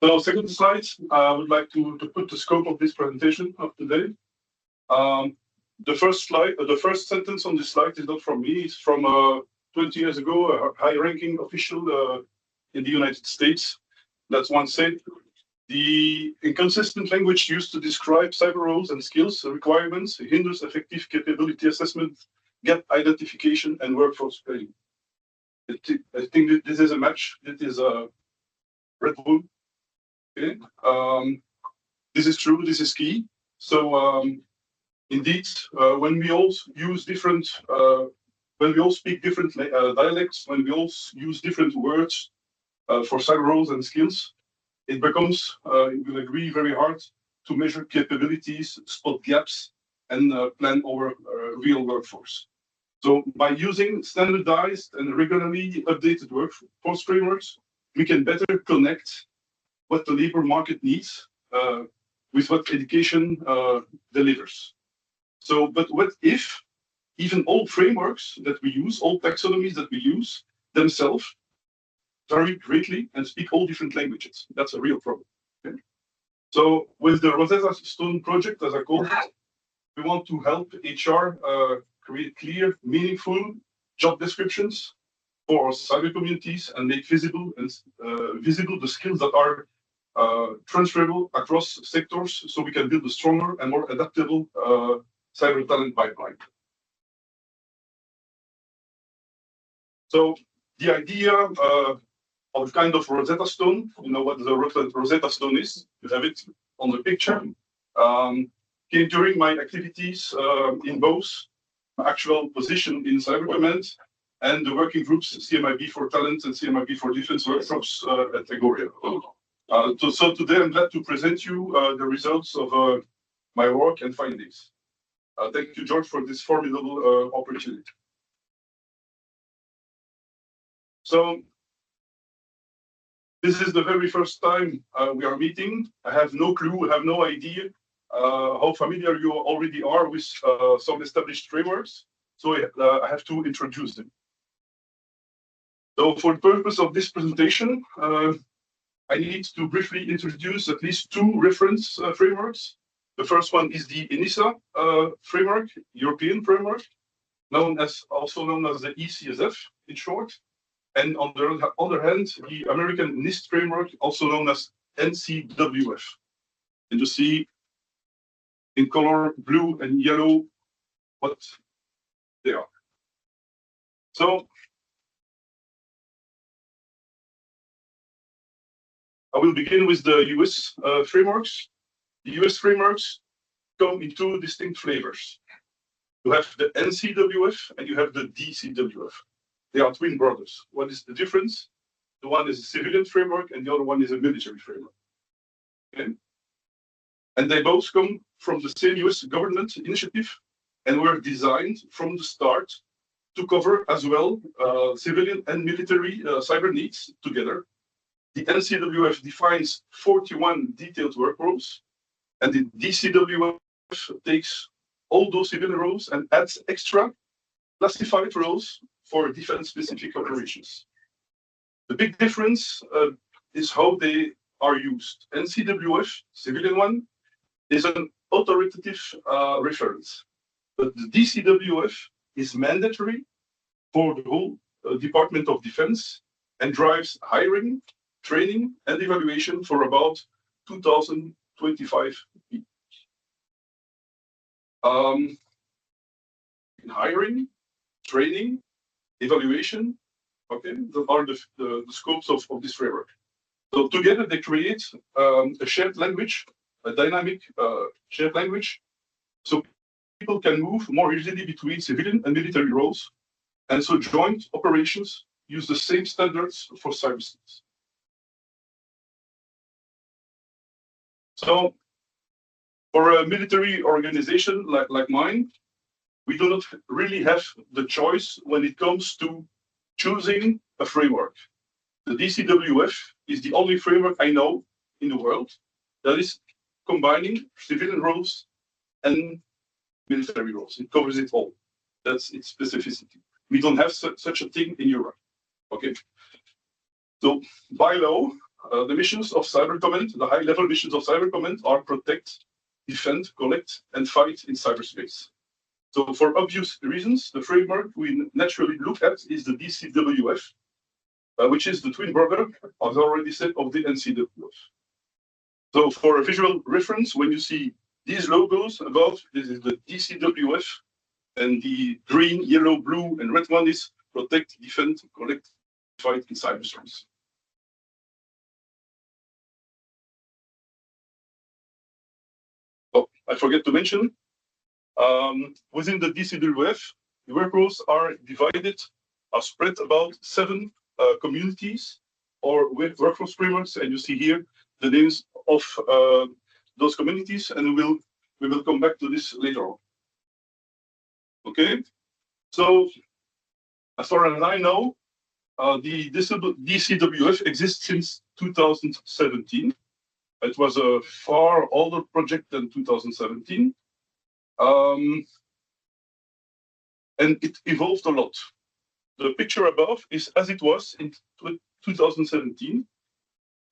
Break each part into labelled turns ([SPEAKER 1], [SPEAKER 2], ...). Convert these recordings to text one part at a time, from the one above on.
[SPEAKER 1] So second slide, I would like to put the scope of this presentation of today. The first slide, the first sentence on this slide is not from me, it's from 20 years ago, a high-ranking official in the United States. That's one said, the inconsistent language used to describe cyber roles and skills requirements hinders effective capability assessment, gap identification, and workforce planning. I think that this is a match. That is a Red Bull. Okay. This is true. This is key. So indeed, when we all use different, when we all speak different dialects, when we all use different words for cyber roles and skills, it becomes, you will agree, very hard to measure capabilities, spot gaps, and plan our real workforce. So by using standardized and regularly updated workforce frameworks, we can better connect what the labor market needs with what education delivers. So, but what if even all frameworks that we use, all taxonomies that we use themselves vary greatly and speak all different languages? That's a real problem. Okay? So with the Rosetta Stone project, as I call it, we want to help HR create clear, meaningful job descriptions for our cyber communities and make visible the skills that are transferable across sectors, so we can build a stronger and more adaptable cyber talent pipeline. So the idea of kind of Rosetta Stone, you know what the Rosetta Stone is, you have it on the picture, came during my activities in both actual position in Cyber Command and the working groups CMIB for Talent and CMIB for Defense workshops at Agoria. So today I'm glad to present you the results of my work and findings. Thank you, George, for this formidable opportunity. So this is the very first time we are meeting. I have no clue, I have no idea how familiar you already are with some established frameworks. So I have to introduce them. So for the purpose of this presentation, I need to briefly introduce at least two reference frameworks. The first one is the ENISA framework, European framework, also known as the ECSF in short. And on the other hand, the American NIST framework, also known as NCWF. And you see in color blue and yellow what they are. So I will begin with the US frameworks. The US frameworks come in two distinct flavors. You have the NCWF and you have the DCWF. They are twin brothers. What is the difference? The one is a civilian framework and the other one is a military framework. Okay? And they both come from the same US government initiative and were designed from the start to cover as well civilian and military cyber needs together. The NCWF defines 41 detailed work roles, and the DCWF takes all those civilian roles and adds extra classified roles for defense-specific operations. The big difference is how they are used. NCWF, civilian one, is an authoritative reference, but the DCWF is mandatory for the whole Department of Defense and drives hiring, training, and evaluation for about 2,025 people. In hiring, training, evaluation, okay, that are the scopes of this framework. So together they create a shared language, a dynamic shared language, so people can move more easily between civilian and military roles, and so joint operations use the same standards for cybersecurity. So for a military organization like mine, we do not really have the choice when it comes to choosing a framework. The DCWF is the only framework I know in the world that is combining civilian roles and military roles. It covers it all. That's its specificity. We don't have such a thing in Europe. Okay. So by law, the missions of Cyber Command, the high-level missions of Cyber Command are protect, defend, collect, and fight in cyberspace. So for obvious reasons, the framework we naturally look at is the DCWF, which is the twin brother, as I already said, of the NCWF. So for a visual reference, when you see these logos above, this is the DCWF, and the green, yellow, blue, and red one is protect, defend, collect, fight in cyberspace. Oh, I forget to mention, within the DCWF, the work roles are divided, are spread about 7 communities or workflow frameworks, and you see here the names of those communities, and we will come back to this later on. Okay, so as far as I know, the DCWF exists since 2017. It was a far older project than 2017. And it evolved a lot. The picture above is as it was in 2017.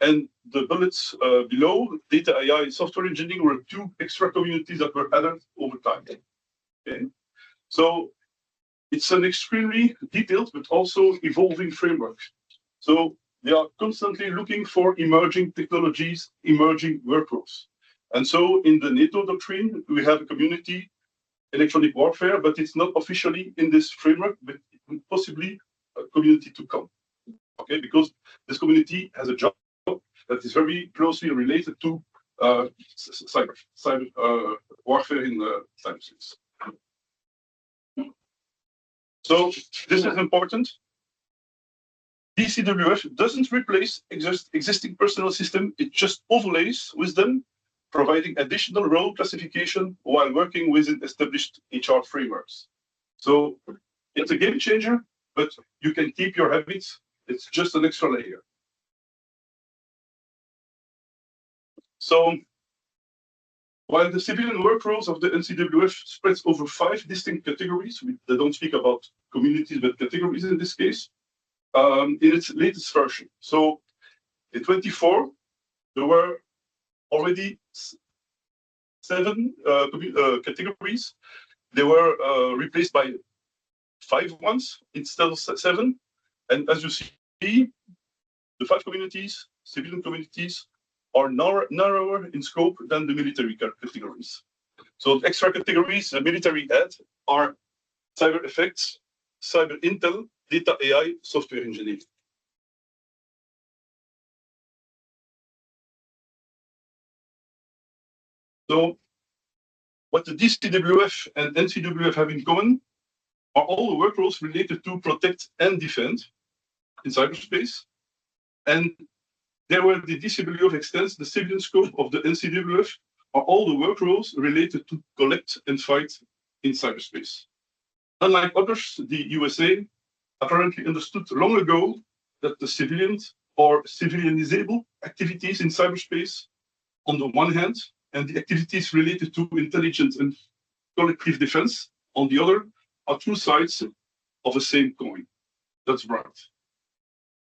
[SPEAKER 1] And the bullets below, data AI, software engineering, were 2 extra communities that were added over time. Okay. So it's an extremely detailed but also evolving framework. So they are constantly looking for emerging technologies, emerging workflows. And so in the NATO doctrine, we have a community, electronic warfare, but it's not officially in this framework, but possibly a community to come. Okay, because this community has a job that is very closely related to cyber warfare in cyberspace. So this is important. DCWF doesn't replace existing personnel system, it just overlays with them, providing additional role classification while working within established HR frameworks. So it's a game changer, but you can keep your habits. It's just an extra layer. So while the civilian work roles of the NCWF spreads over 5 distinct categories, they don't speak about communities, but categories in this case, in its latest version. So in 24, there were already 7 categories. They were replaced by 5 ones instead of 7. And as you see, the 5 communities, civilian communities, are narrower in scope than the military categories. So the extra categories the military had are cyber effects, cyber intel, data AI, software engineering. So what the DCWF and NCWF have in common are all the work roles related to protect and defend in cyberspace. And there where the DCWF extends the civilian scope of the NCWF are all the work roles related to collect and fight in cyberspace. Unlike others, the USA apparently understood long ago that the civilians or civilianizable activities in cyberspace on the one hand, and the activities related to intelligence and collective defense on the other, are 2 sides of the same coin. That's right.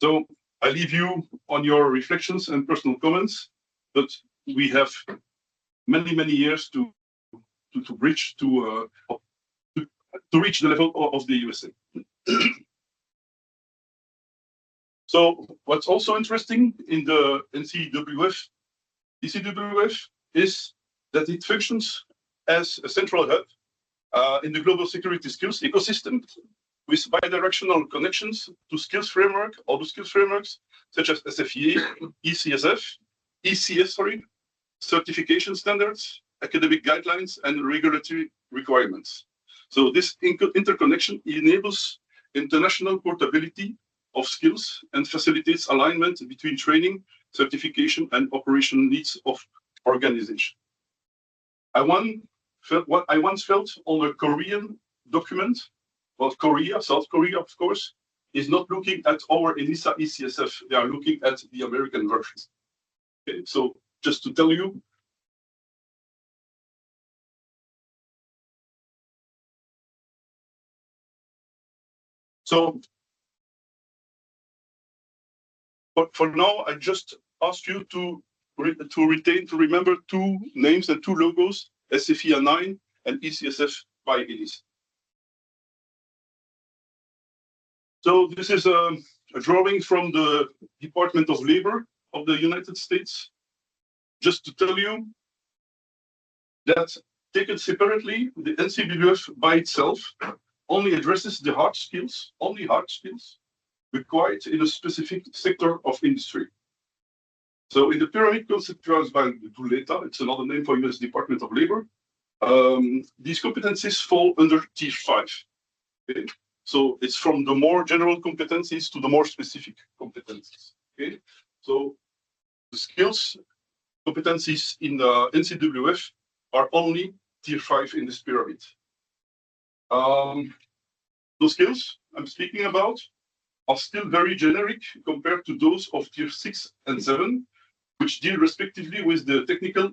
[SPEAKER 1] So I leave you on your reflections and personal comments, but we have many, many years to reach to reach the level of the USA. So what's also interesting in the DCWF is that it functions as a central hub in the global security skills ecosystem with bidirectional connections to skills framework, all the skills frameworks such as SFEA, ECS, certification standards, academic guidelines, and regulatory requirements. So this interconnection enables international portability of skills and facilitates alignment between training, certification, and operational needs of organization. I once felt on a Korean document, well, Korea, South Korea, of course, is not looking at our ENISA ECSF, they are looking at the American version. Okay, so just to tell you, so for now, I just ask you to remember two names and two logos, SFIA 9 and ECSF by ENISA. So this is a drawing from the Department of Labor of the United States. Just to tell you that taken separately, the NCWF by itself only addresses the hard skills, required in a specific sector of industry. So in the pyramid conceptualized by Duleta, it's another name for US Department of Labor, these competencies fall under Tier 5. Okay? So it's from the more general competencies to the more specific competencies. Okay? So the skills competencies in the NCWF are only Tier 5 in this pyramid. Those skills I'm speaking about are still very generic compared to those of Tier 6 and 7, which deal respectively with the technical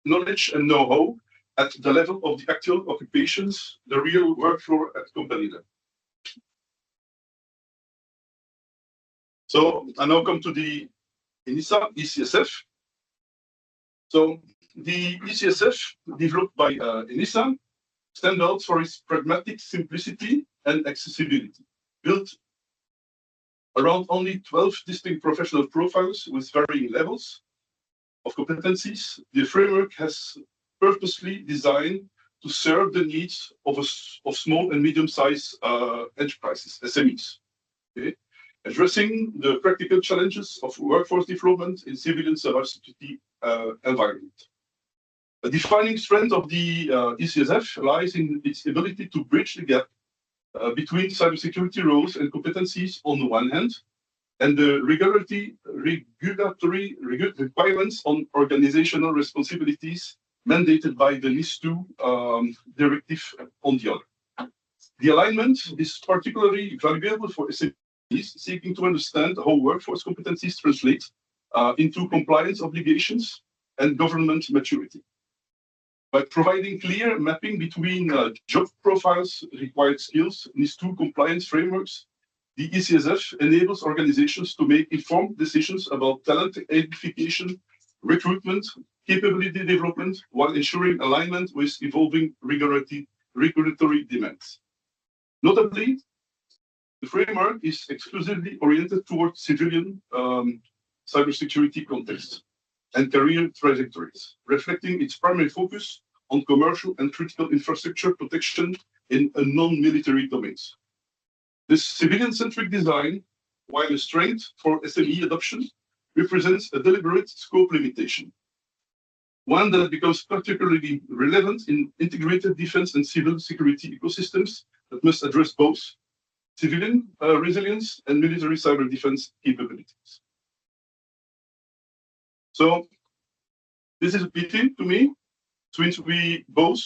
[SPEAKER 1] knowledge and know-how at the level of the actual occupations, the real work floor at company level. So I now come to the ENISA, ECSF. So the ECSF, developed by ENISA, stands out for its pragmatic simplicity and accessibility. Built around only 12 distinct professional profiles with varying levels of competencies, the framework has purposely designed to serve the needs of small and medium-sized enterprises, SMEs. Okay? Addressing the practical challenges of workforce development in civilian cybersecurity environment. A defining strength of the ECSF lies in its ability to bridge the gap between cybersecurity roles and competencies on the one hand, and the regulatory requirements on organizational responsibilities mandated by the NIST-2 directive on the other. The alignment is particularly valuable for SMEs seeking to understand how workforce competencies translate into compliance obligations and government maturity. By providing clear mapping between job profiles, required skills, NIST-2 compliance frameworks, the ECSF enables organizations to make informed decisions about talent identification, recruitment, capability development, while ensuring alignment with evolving regulatory demands. Notably, the framework is exclusively oriented towards civilian cybersecurity contexts and career trajectories, reflecting its primary focus on commercial and critical infrastructure protection in non-military domains. This civilian-centric design, while a strength for SME adoption, represents a deliberate scope limitation, one that becomes particularly relevant in integrated defense and civil security ecosystems that must address both civilian resilience and military cyber defense capabilities. So this is a pity to me, since we both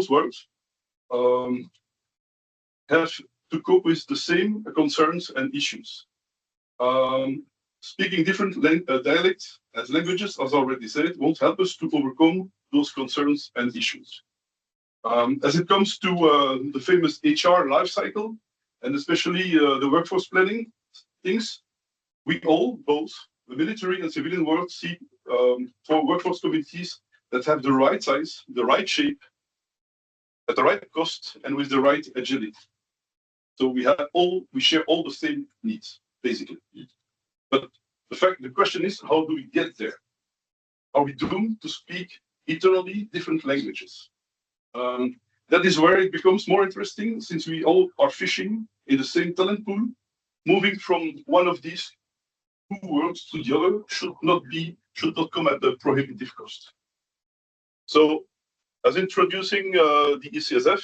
[SPEAKER 1] worlds have to cope with the same concerns and issues. Speaking different dialects as languages, as already said, won't help us to overcome those concerns and issues. As it comes to the famous HR life cycle, and especially the workforce planning things, we all, both the military and civilian world, seek for workforce communities that have the right size, the right shape, at the right cost, and with the right agility. So we share all the same needs, basically. But the question is, how do we get there? Are we doomed to speak eternally different languages? That is where it becomes more interesting, since we all are fishing in the same talent pool. Moving from one of these two worlds to the other should not come at a prohibitive cost. So, as introducing the ECSF,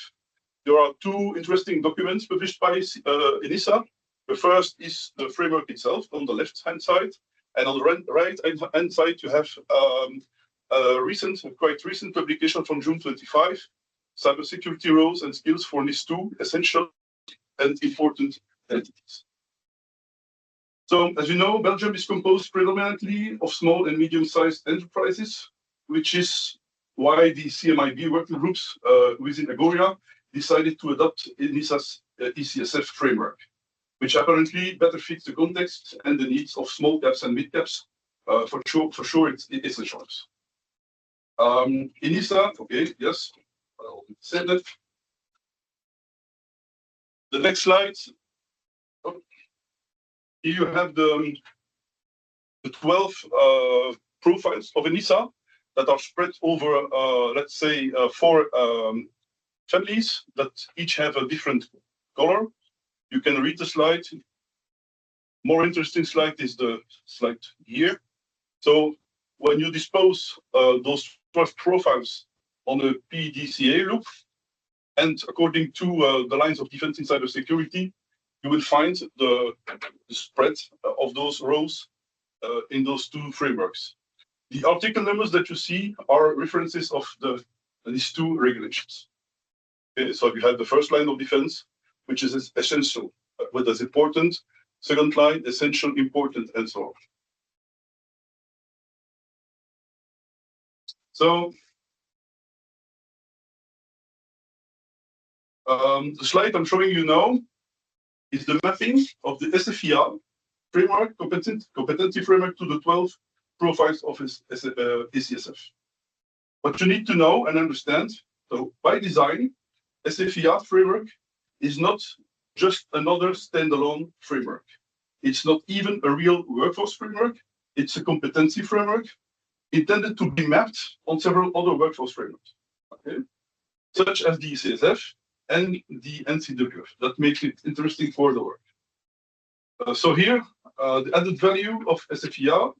[SPEAKER 1] there are two interesting documents published by ENISA. The first is the framework itself on the left-hand side, and on the right-hand side you have a quite recent publication from June 25, Cybersecurity Roles and Skills for NIST-2, Essential and Important Entities. So, as you know, Belgium is composed predominantly of small and medium-sized enterprises, which is why the CMIB working groups within Agoria decided to adopt ENISA's ECSF framework, which apparently better fits the context and the needs of small caps and mid caps for sure, it's a choice. ENISA, okay, yes, I already said that. The next slide. Oh, here you have the 12 profiles of ENISA that are spread over, let's say, 4 families that each have a different color. You can read the slide. More interesting slide is the slide here. So when you dispose those 12 profiles on a PDCA loop, and according to the lines of defense in cybersecurity, you will find the spread of those rows in those 2 frameworks. The article numbers that you see are references of these 2 regulations. Okay, so you have the first line of defense, which is essential, what is important. Second line, essential, important, and so on. So the slide I'm showing you now is the mapping of the SFIA framework, competency framework, to the 12 profiles of ECSF. What you need to know and understand, so by design, SFIA framework is not just another standalone framework. It's not even a real workforce framework. It's a competency framework intended to be mapped on several other workforce frameworks, okay? Such as the ECSF and the NCWF. That makes it interesting for the work. So here, the added value of SFIA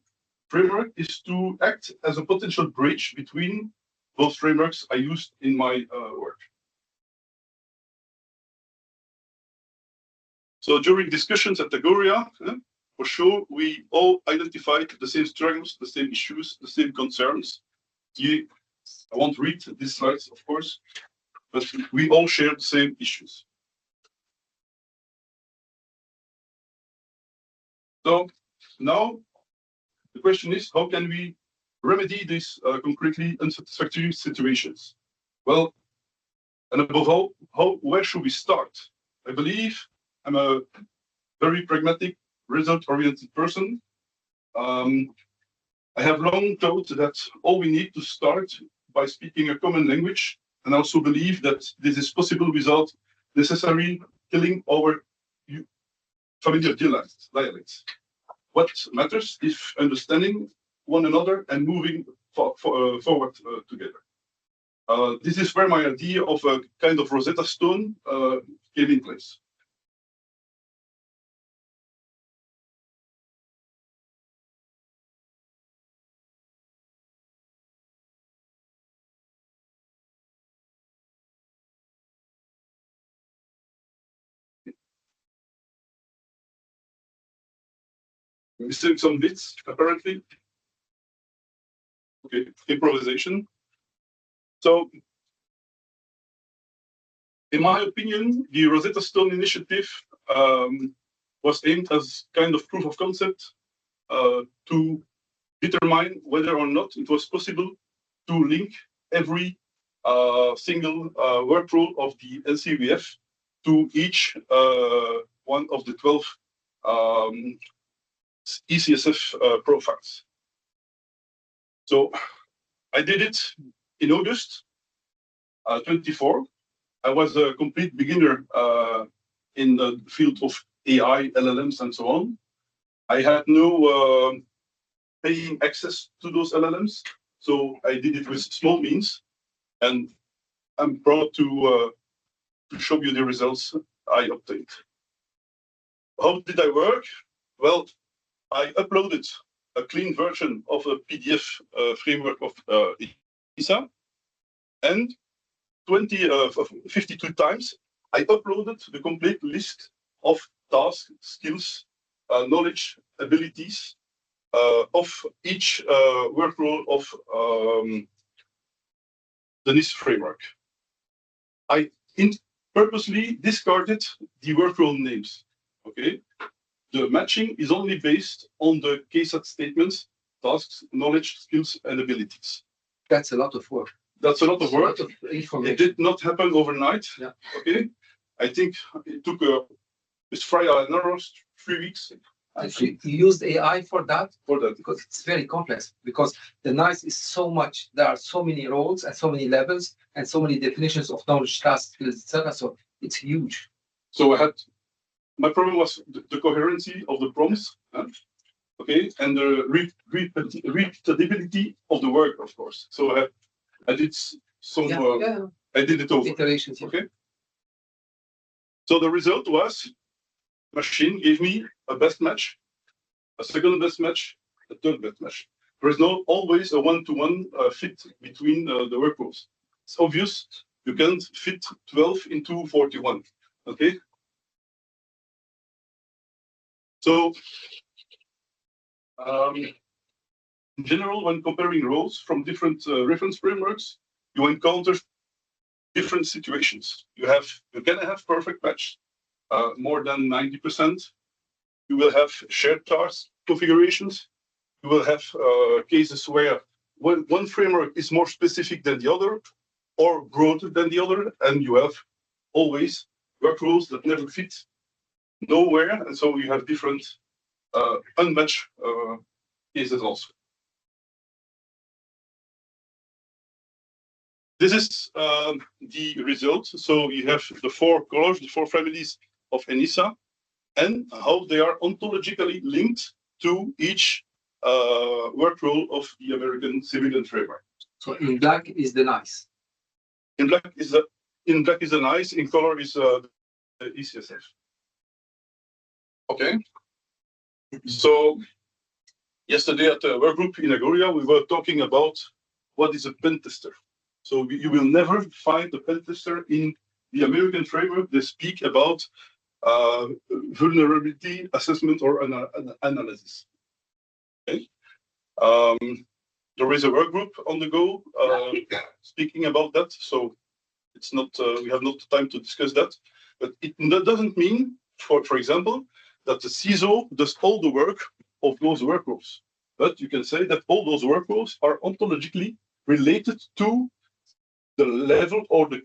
[SPEAKER 1] framework is to act as a potential bridge between those frameworks I used in my work. So during discussions at Agoria, for sure, we all identified the same struggles, the same issues, the same concerns. I won't read these slides, of course, but we all share the same issues. So now the question is, how can we remedy these concretely unsatisfactory situations? Well, and above all, where should we start? I believe I'm a very pragmatic, result-oriented person. I have long thought that all we need to start by speaking a common language, and also believe that this is possible without necessarily killing our familiar dialects. What matters is understanding one another and moving forward together. This is where my idea of a kind of Rosetta Stone came in place. Missing some bits, apparently. Okay, improvisation. So, in my opinion, the Rosetta Stone initiative was aimed as kind of proof of concept to determine whether or not it was possible to link every single work rule of the NCWF to each one of the 12 ECSF profiles. So I did it in August 24. I was a complete beginner in the field of AI, LLMs, and so on. I had no paying access to those LLMs, so I did it with small means, and I'm proud to show you the results I obtained. How did I work? Well, I uploaded a clean version of a PDF framework of ENISA, and 52 times I uploaded the complete list of tasks, skills, knowledge, abilities of each work role of the NIST framework. I purposely discarded the work role names. Okay, the matching is only based on the KSAT statements, tasks, knowledge, skills, and abilities.
[SPEAKER 2] That's a lot of work.
[SPEAKER 1] That's a lot of work. It did not happen overnight.
[SPEAKER 2] Yeah.
[SPEAKER 1] Okay, I think it took with trial and error 3 weeks
[SPEAKER 2] You used AI for that?
[SPEAKER 1] For that.
[SPEAKER 2] Because it's very complex, because the NICE is so much, there are so many roles and so many levels and so many definitions of knowledge, tasks, skills, etc. So it's huge.
[SPEAKER 1] So my problem was the coherency of the prompts, okay, and the repeatability of the work, of course. So I did some, I did it over.
[SPEAKER 2] Iterations,
[SPEAKER 1] okay. So the result was, machine gave me a best match, a second best match, a third best match. There is not always a one-to-one fit between the workflows. It's obvious you can't fit 12 into 41, okay? So, in general, when comparing roles from different reference frameworks, you encounter different situations. You can have perfect match, more than 90%. You will have shared task configurations. You will have cases where one framework is more specific than the other, or broader than the other, and you have always workflows that never fit nowhere, and so you have different unmatched cases also. This is the result. So you have the four colors, the four families of ENISA, and how they are ontologically linked to each workflow of the American civilian framework.
[SPEAKER 2] So in black is the NICE.
[SPEAKER 1] In black is the NICE. In color is the ECSF. Okay. So yesterday at the work group in Agoria, we were talking about what is a pen tester. So you will never find a pen tester in the American framework. They speak about vulnerability assessment or analysis. Okay. There is a work group on the go speaking about that. So it's not we have not time to discuss that. But that doesn't mean, for example, that the CISO does all the work of those workflows. But you can say that all those workflows are ontologically related to the level or the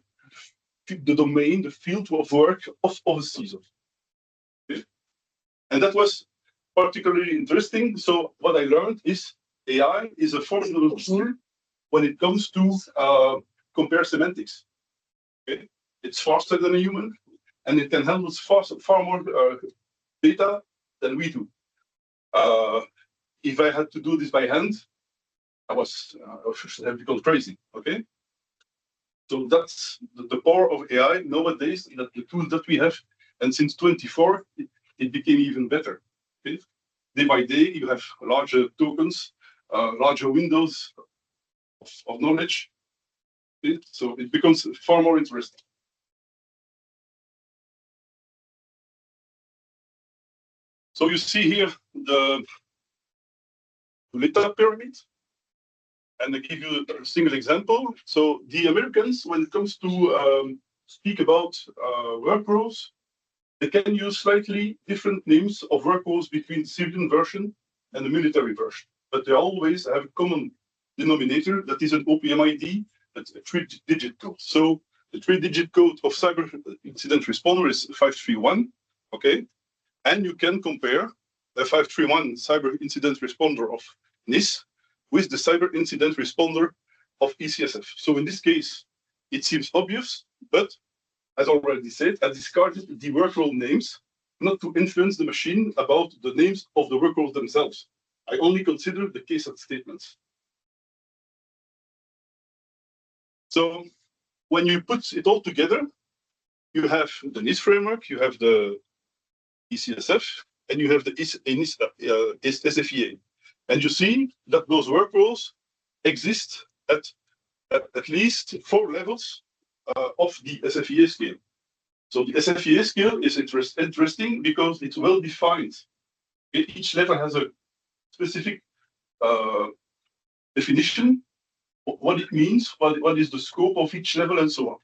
[SPEAKER 1] domain, the field of work of a CISO. Okay? And that was particularly interesting. So what I learned is AI is a formidable tool when it comes to compare semantics. Okay? It's faster than a human, and it can handle far more data than we do. If I had to do this by hand, I should have become crazy. Okay. So that's the power of AI nowadays, that the tools that we have, and since 24, it became even better. Okay? Day by day, you have larger tokens, larger windows of knowledge. Okay? So it becomes far more interesting. So you see here the Rosetta pyramid. And I give you a single example. So the Americans, when it comes to speak about workflows, they can use slightly different names of workflows between the civilian version and the military version. But they always have a common denominator that is an OPM ID, that's a 3-digit code. So the 3-digit code of cyber incident responder is 531, okay? And you can compare the 531 cyber incident responder of NIST with the cyber incident responder of ECSF. So in this case, it seems obvious, but as already said, I discarded the workflow names not to influence the machine about the names of the workflows themselves. I only consider the case statements. So when you put it all together, you have the NIST framework, you have the ECSF, and you have the SFEA. And you see that those workflows exist at least 4 levels of the SFEA scale. So the SFEA scale is interesting because it's well defined. Each level has a specific definition, what it means, what is the scope of each level, and so on.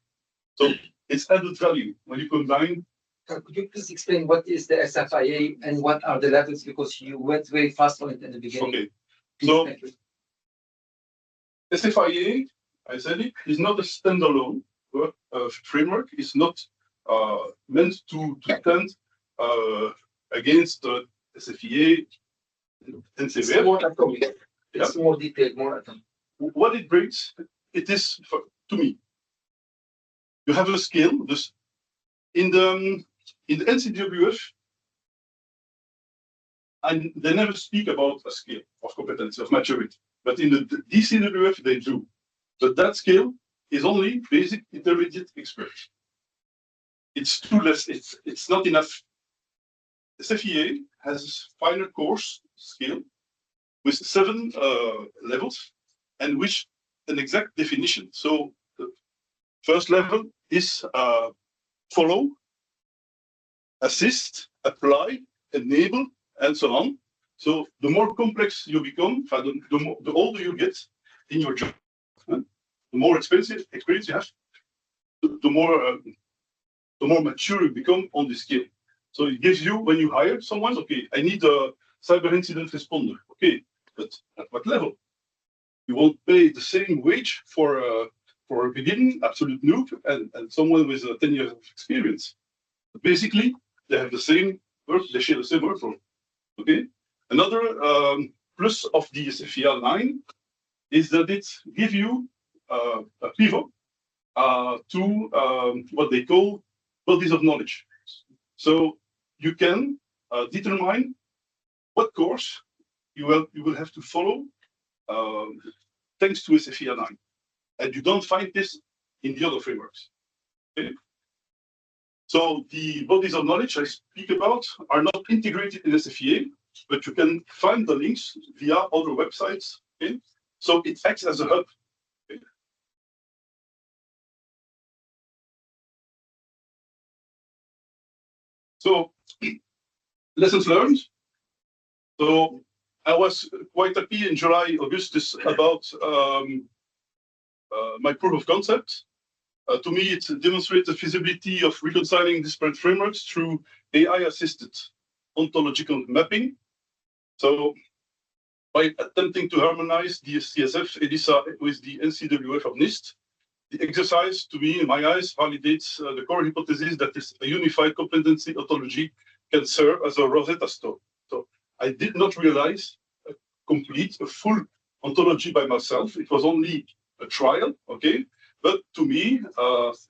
[SPEAKER 1] So it's added value when you combine.
[SPEAKER 2] Could you please explain what is the SFIA and what are the levels? Because you went very fast on it in the beginning.
[SPEAKER 1] Okay. So SFIA, I said it, is not a standalone framework. It's not meant to stand against SFEA,
[SPEAKER 2] It's
[SPEAKER 1] NCVF.
[SPEAKER 2] more atomic. It's more detailed, more atomic.
[SPEAKER 1] What it brings, it is to me. You have a scale. This in the NCWF, and they never speak about a scale of competency of maturity, but in the DCWF they do. But that scale is only basic, intermediate, expert. It's too less. It's not enough. SFEA has finer course scale with 7 levels and with an exact definition. So the first level is follow, assist, apply, enable, and so on. So the more complex you become, the older you get in your job, the more expensive experience you have, the more mature you become on the scale. So it gives you, when you hire someone, okay, I need a cyber incident responder. Okay, but at what level? You won't pay the same wage for a beginning, absolute noob, and someone with 10 years of experience. But basically, they have the same work, they share the same workload. Okay. Another plus of the SFEA 9 is that it gives you a pivot to what they call bodies of knowledge. So you can determine what course you will have to follow thanks to SFEA 9. And you don't find this in the other frameworks. Okay? So the bodies of knowledge I speak about are not integrated in SFEA, but you can find the links via other websites. Okay? So it acts as a hub. Okay? So lessons learned. So I was quite happy in July, August about my proof of concept. To me, it demonstrates the feasibility of reconciling disparate frameworks through AI-assisted ontological mapping. So by attempting to harmonize the CSF ENISA with the NCWF of NIST, the exercise, to me, in my eyes, validates the core hypothesis that this unified competency ontology can serve as a Rosetta Stone. So I did not realize a full ontology by myself. It was only a trial, okay? But to me,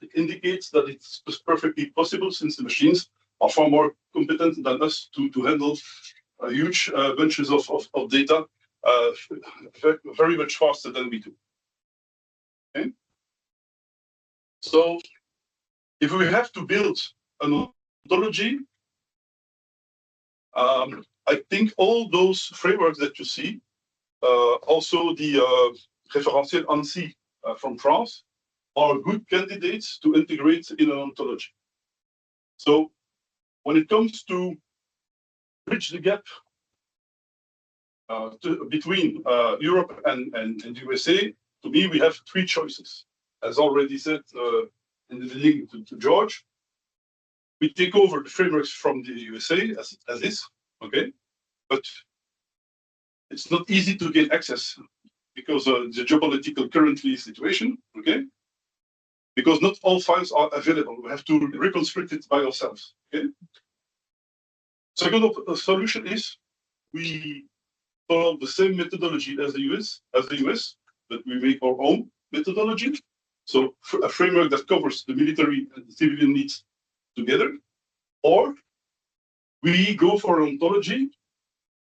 [SPEAKER 1] it indicates that it's perfectly possible since the machines are far more competent than us to handle huge bunches of data very much faster than we do. Okay? So if we have to build an ontology, I think all those frameworks that you see, also the référentiel ANSI from France, are good candidates to integrate in an ontology. So when it comes to bridge the gap between Europe and the USA, to me, we have 3 choices. As already said in the link to George, we take over the frameworks from the USA as is, okay? But it's not easy to gain access because of the geopolitical currently situation, okay? Because not all files are available. We have to reconstruct it by ourselves, okay? Second solution is we follow the same methodology as the US, but we make our own methodology. So a framework that covers the military and the civilian needs together, or we go for an ontology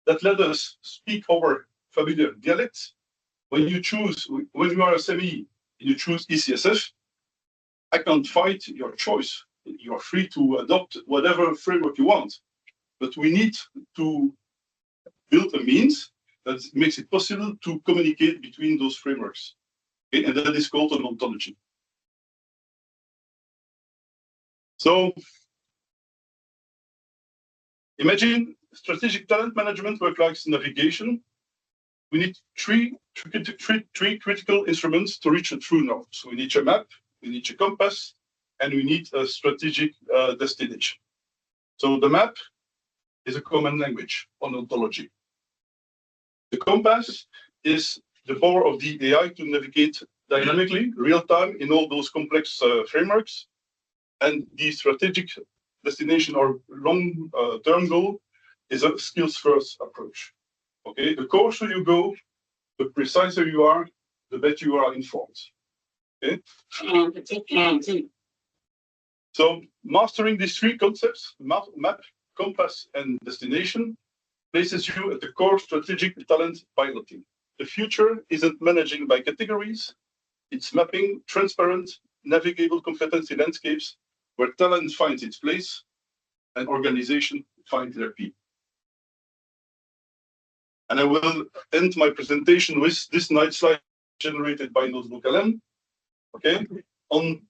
[SPEAKER 1] that let us speak our familiar dialects. When you are a SME, you choose ECSF, I can't fight your choice. You are free to adopt whatever framework you want, but we need to build a means that makes it possible to communicate between those frameworks. Okay? And that is called an ontology. So imagine strategic talent management work like navigation. We need three critical instruments to reach a true north. So we need a map, we need a compass, and we need a strategic destination. So the map is a common language on ontology. The compass is the power of the AI to navigate dynamically, real time in all those complex frameworks. And the strategic destination or long-term goal is a skills-first approach. Okay, the coarser you go, the preciser you are, the better you are informed. Okay. So mastering these three concepts, map, compass, and destination, places you at the core strategic talent piloting. The future isn't managing by categories, it's mapping transparent, navigable competency landscapes where talent finds its place and organization finds their people. And I will end my presentation with this nice slide generated by Notebook LM. Okay, on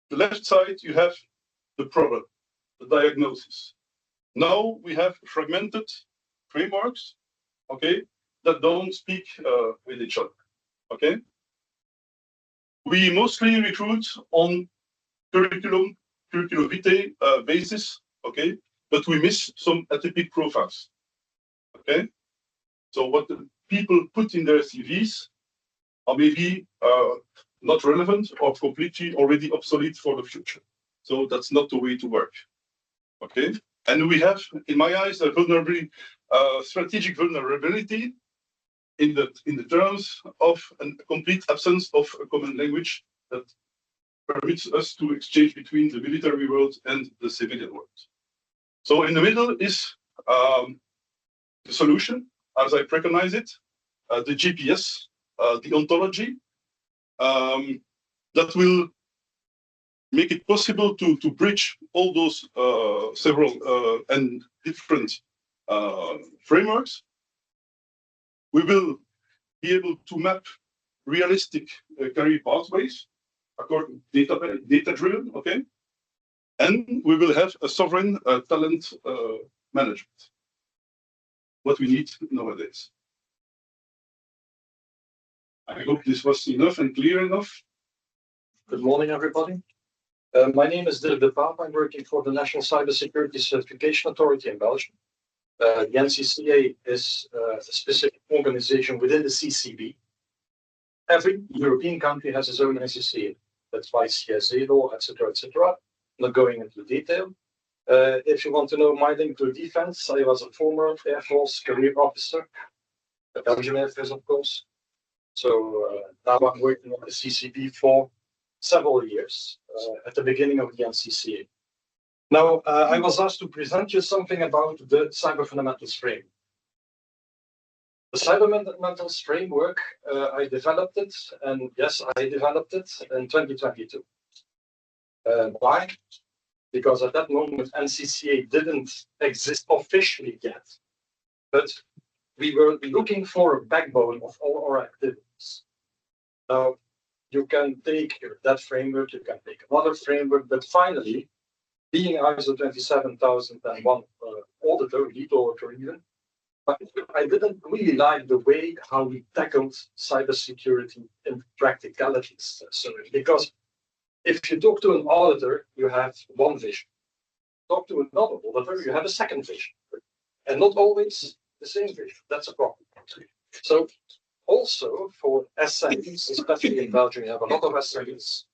[SPEAKER 1] the left side, you have the problem, the diagnosis. Now we have fragmented frameworks, okay, that don't speak with each other. Okay, we mostly recruit on curriculum vitae basis. Okay, but we miss some atypical profiles. Okay, so what the people put in their CVs are maybe not relevant or completely already obsolete for the future. So that's not the way to work. Okay, and we have, in my eyes, a strategic vulnerability in the terms of a complete absence of a common language that permits us to exchange between the military world and the civilian world. So in the middle is the solution, as I preconize it, the GPS, the ontology, that will make it possible to bridge all those several and different frameworks. We will be able to map realistic career pathways according to data-driven, okay? And we will have a sovereign talent management, what we need nowadays. I hope this was enough and clear enough.
[SPEAKER 3] Good morning, everybody. My name is Dirk De Paepe. I'm working for the National Cybersecurity Certification Authority in Belgium. The NCCA is a specific organization within the CCB. Every European country has its own NCCA. That's why CSA law, etc., etc. Not going into detail. If you want to know my link to defense, I was a former Air Force career officer, the Belgian Air Force, of course. So now I'm working on the CCB for several years at the beginning of the NCCA. Now, I was asked to present you something about the Cyber Fundamentals Framework. The Cyber Fundamentals Framework, I developed it, and yes, I developed it in 2022. Why? Because at that moment, NCCA didn't exist officially yet, but we were looking for a backbone of all our activities. Now, you can take that framework, you can take another framework, but finally, being ISO 27001 auditor, lead auditor even, but I didn't really like the way how we tackled cybersecurity in practicalities. So, because if you talk to an auditor, you have one vision. Talk to another auditor, you have a second vision. And not always the same vision. That's a problem. So also for SMEs, especially in Belgium, you have a lot of SMEs.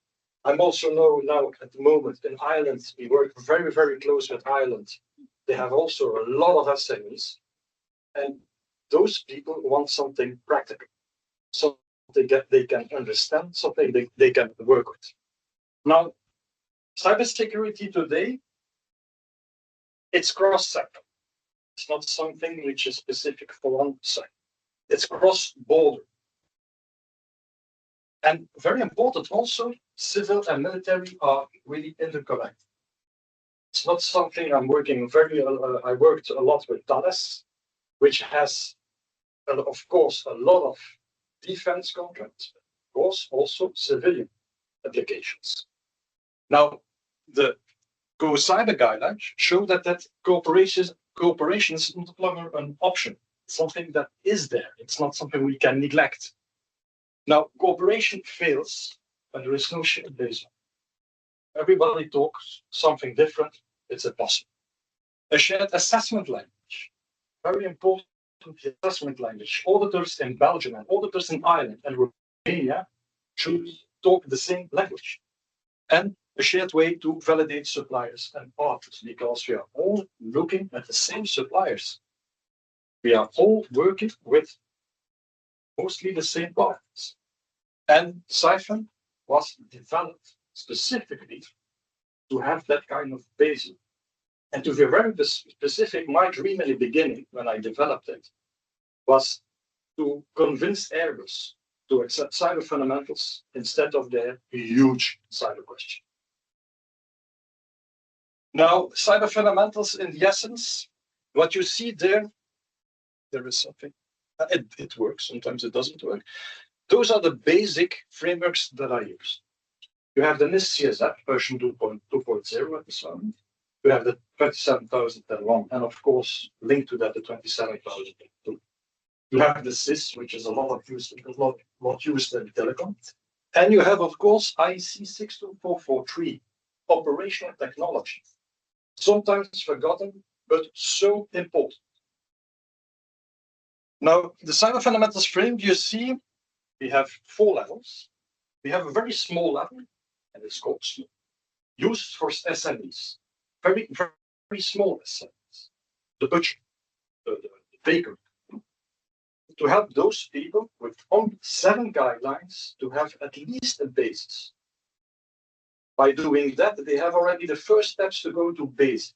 [SPEAKER 3] I'm also now at the moment in Ireland, we work very, very close with Ireland. They have also a lot of SMEs. And those people want something practical. Something that they can understand, something they can work with. Now, cybersecurity today, it's cross-sector. It's not something which is specific for one sector. It's cross-border. And very important also, civil and military are really interconnected. It's not something I'm working I worked a lot with Thales, which has, of course, a lot of defense contracts, but of course also civilian applications. Now, the Go Cyber guidelines show that cooperation is no longer an option. It's something that is there. It's not something we can neglect. Now, cooperation fails when there is no shared baseline. Everybody talks something different. It's impossible. A shared assessment language, very important assessment language. Auditors in Belgium and auditors in Ireland and Romania should talk the same language. And a shared way to validate suppliers and partners, because we are all looking at the same suppliers. We are all working with mostly the same partners. And CyFun was developed specifically to have that kind of basis. And to be very specific, my dream in the beginning, when I developed it, was to convince Airbus to accept cyber fundamentals instead of their huge cyber question. Now, cyber fundamentals in the essence, what you see there is something, it works, sometimes it doesn't work. Those are the basic frameworks that I use. You have the NIST-CSF version 2.0 at this moment. You have the 27001, and of course, linked to that, the 27002. You have the CIS, which is a lot used in telecom. And you have, of course, IEC 62443, operational technology. Sometimes forgotten, but so important. Now, the cyber fundamentals frame, you see, we have 4 levels. We have a very small level, and it's called small, used for SMEs. Very, very small SMEs. The butcher, the baker. To help those people with only 7 guidelines to have at least a basis. By doing that, they have already the first steps to go to basic.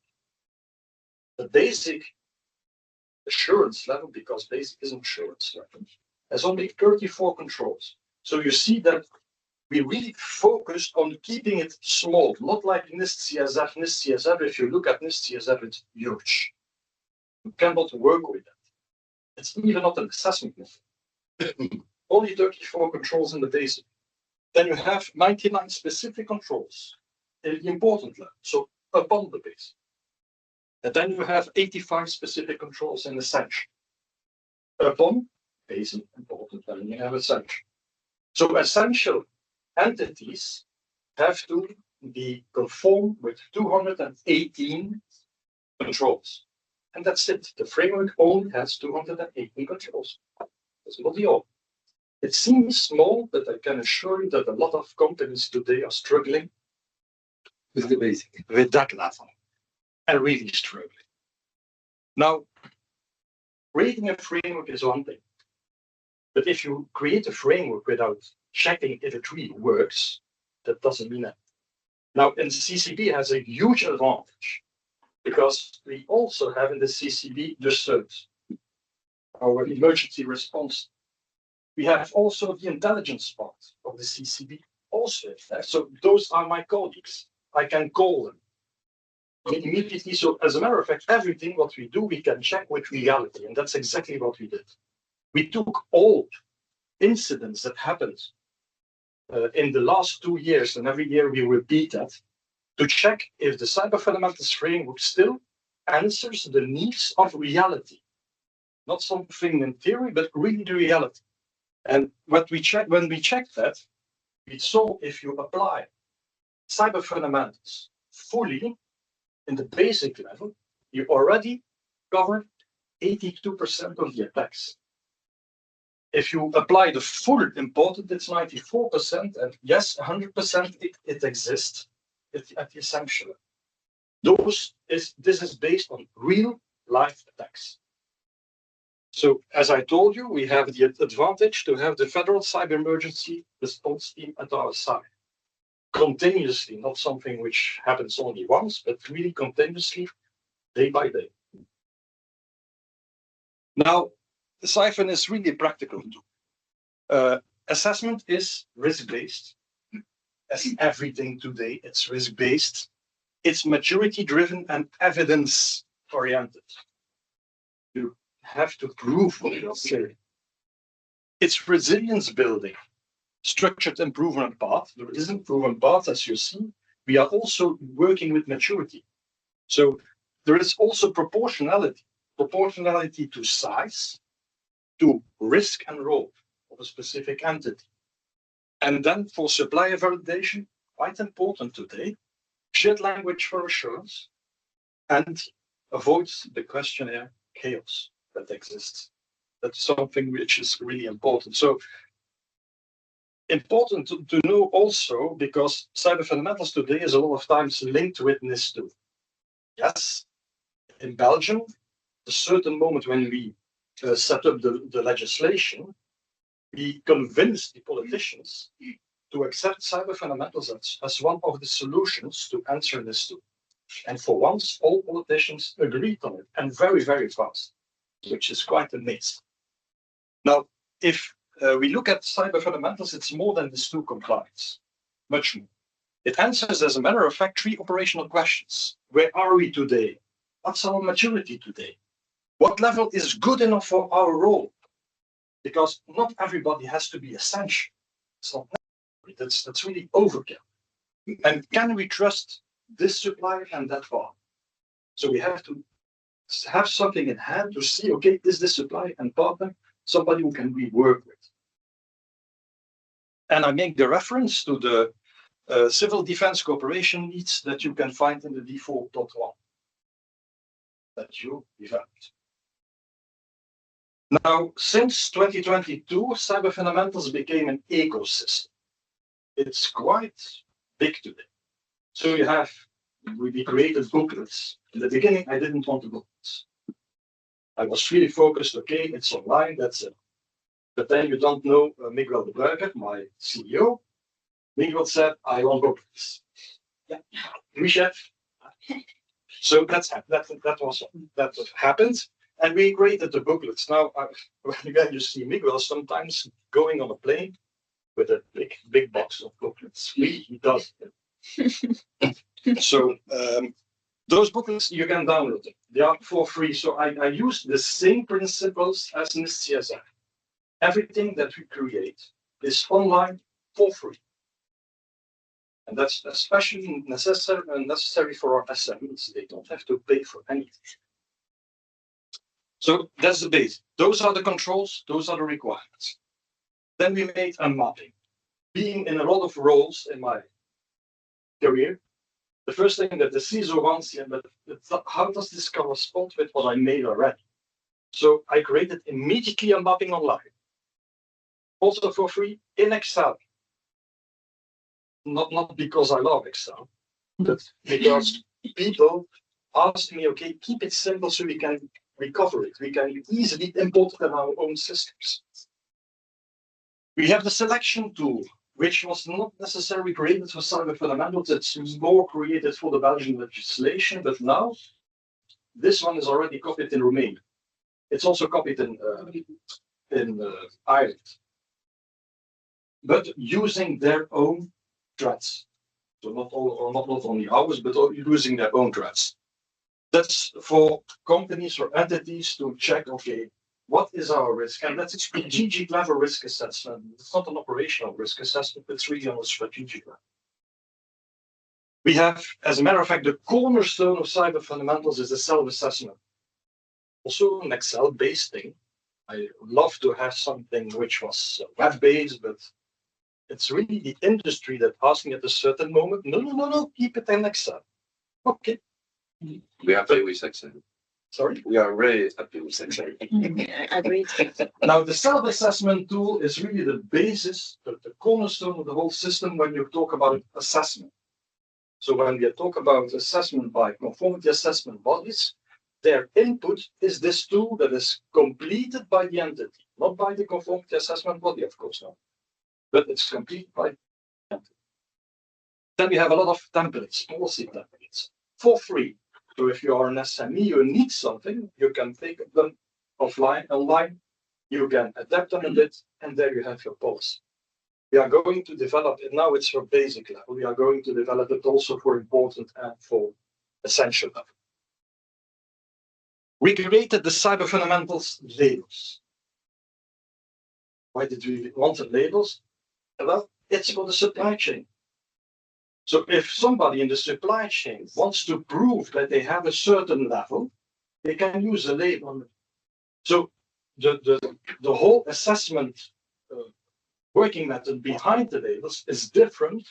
[SPEAKER 3] The basic assurance level, because basic is an assurance level, has only 34 controls. So you see that we really focused on keeping it small, not like NIST-CSF. NIST-CSF, if you look at NIST-CSF, it's huge. You cannot work with that. It's even not an assessment method. Only 34 controls in the basic. Then you have 99 specific controls in the important level, so upon the basic. And then you have 85 specific controls in essential. Upon basic, important, then you have essential. So essential entities have to be conformed with 218 controls. And that's it. The framework only has 218 controls. That's not the all. It seems small, but I can assure you that a lot of companies today are struggling
[SPEAKER 2] with the basic,
[SPEAKER 3] with that level, and really struggling. Now, creating a framework is one thing, but if you create a framework without checking if it really works, that doesn't mean that. Now, and CCB has a huge advantage, because we also have in the CCB the CERT, our emergency response. We have also the intelligence part of the CCB also. So those are my colleagues. I can call them immediately. So as a matter of fact, everything what we do, we can check with reality. And that's exactly what we did. We took all incidents that happened in the last 2 years, and every year we repeat that, to check if the cyber fundamentals framework still answers the needs of reality. Not something in theory, but really the reality. And what we check, when we checked that, we saw if you apply cyber fundamentals fully in the basic level, you already cover 82% of the attacks. If you apply the full important, it's 94%, and yes, 100% it exists at the essential. This is based on real life attacks. So, as I told you, we have the advantage to have the Federal Cyber Emergency Response Team at our side. Continuously, not something which happens only once, but really continuously, day by day. Now, the CyFun is really practical. Assessment is risk-based. As everything today, it's risk-based. It's maturity-driven and evidence-oriented. You have to prove what you're saying. It's resilience building, structured improvement path. There is improvement path, as you see. We are also working with maturity. So there is also proportionality to size, to risk and role of a specific entity. And then for supplier validation, quite important today, shared language for assurance, and avoids the questionnaire chaos that exists. That's something which is really important. So Important to know also, because cyber fundamentals today is a lot of times linked with NIST-2. Yes, in Belgium, a certain moment when we set up the legislation, we convinced the politicians to accept cyber fundamentals as one of the solutions to answer NIST-2. And for once, all politicians agreed on it, and very, very fast, which is quite amazing. Now, if we look at cyber fundamentals, it's more than NIST-2 compliance, much more. It answers, as a matter of fact, 3 operational questions. Where are we today? What's our maturity today? What level is good enough for our role? Because not everybody has to be essential. It's not necessary. That's really overkill. And can we trust this supplier and that one? So we have to have something in hand to see, okay, is this supplier and partner somebody who can we work with? And I make the reference to the civil defense cooperation needs that you can find in the default.1 that you developed. Now, since 2022, cyber fundamentals became an ecosystem. It's quite big today. So we created booklets. In the beginning, I didn't want the booklets. I was really focused, okay, it's online, that's it. But then you don't know Miguel de Paepe, my CEO. Miguel said, I want booklets. Yeah, we chef. So that happened. And we created the booklets. Now, again, you see Miguel sometimes going on a plane with a big box of booklets. He does it. So those booklets, you can download them. They are for free. So I use the same principles as NIST-CSR. Everything that we create is online for free. And that's especially necessary for our SMEs. They don't have to pay for anything. So that's the base. Those are the controls. Those are the requirements. Then we made a mapping. Being in a lot of roles in my career, the first thing that the CISO wants, but how does this correspond with what I made already? So I created immediately a mapping online. Also for free in Excel. Not because I love Excel, but because people asked me, okay, keep it simple so we can recover it. We can easily import it in our own systems. We have the selection tool, which was not necessarily created for cyber fundamentals. It's more created for the Belgian legislation, but now this one is already copied in Romania. It's also copied in Ireland, but using their own threats. So not only ours, but using their own threats. That's for companies or entities to check, okay, what is our risk? And that's a strategic level risk assessment. It's not an operational risk assessment, it's really on a strategic level. We have, as a matter of fact, the cornerstone of cyber fundamentals is the self-assessment. Also an Excel-based thing. I love to have something which was web-based, but it's really the industry that asking at a certain moment, no, keep it in Excel. Okay.
[SPEAKER 4] We are happy with Excel.
[SPEAKER 3] Sorry?
[SPEAKER 4] We are very happy with Excel.
[SPEAKER 5] Agreed.
[SPEAKER 3] Now, the self-assessment tool is really the basis, the cornerstone of the whole system when you talk about assessment. So when we talk about assessment by conformity assessment bodies, their input is this tool that is completed by the entity, not by the conformity assessment body, of course, no. But it's completed by the entity. Then we have a lot of templates, policy templates, for free. So if you are an SME, you need something, you can take them offline, online, you can adapt them a bit, and there you have your policy. We are going to develop it, now it's for basic level, we are going to develop it also for important and for essential level. We created the cyber fundamentals labels. Why did we want the labels? Well, it's for the supply chain. So if somebody in the supply chain wants to prove that they have a certain level, they can use a label. So the whole assessment working method behind the labels is different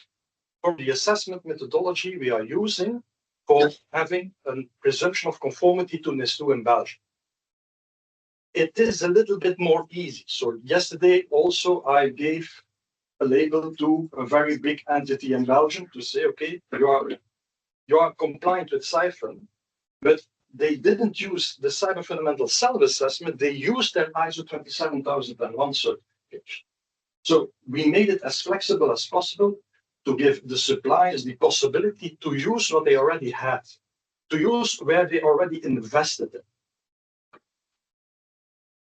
[SPEAKER 3] from the assessment methodology we are using for having a presumption of conformity to NIST-2 in Belgium. It is a little bit more easy. So yesterday also I gave a label to a very big entity in Belgium to say, okay, you are compliant with CyFun, but they didn't use the cyber fundamental self-assessment, they used their ISO 27001 certification. So we made it as flexible as possible to give the suppliers the possibility to use what they already had, to use where they already invested in.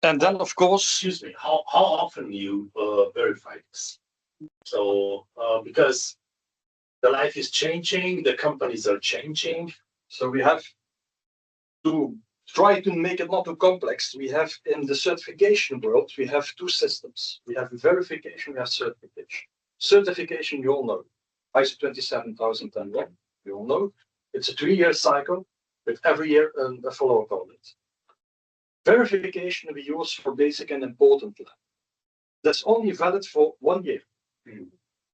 [SPEAKER 3] And then, of course,
[SPEAKER 5] Excuse me, how often you verify this? So, because the life is changing, the companies are changing.
[SPEAKER 3] so we have to try to make it not too complex. We have in the certification world, we have two systems. We have verification, we have certification. Certification, you all know. ISO 27001, you all know. It's a 3-year cycle with every year a follow-up audit. Verification we use for basic and important lab. That's only valid for 1 year.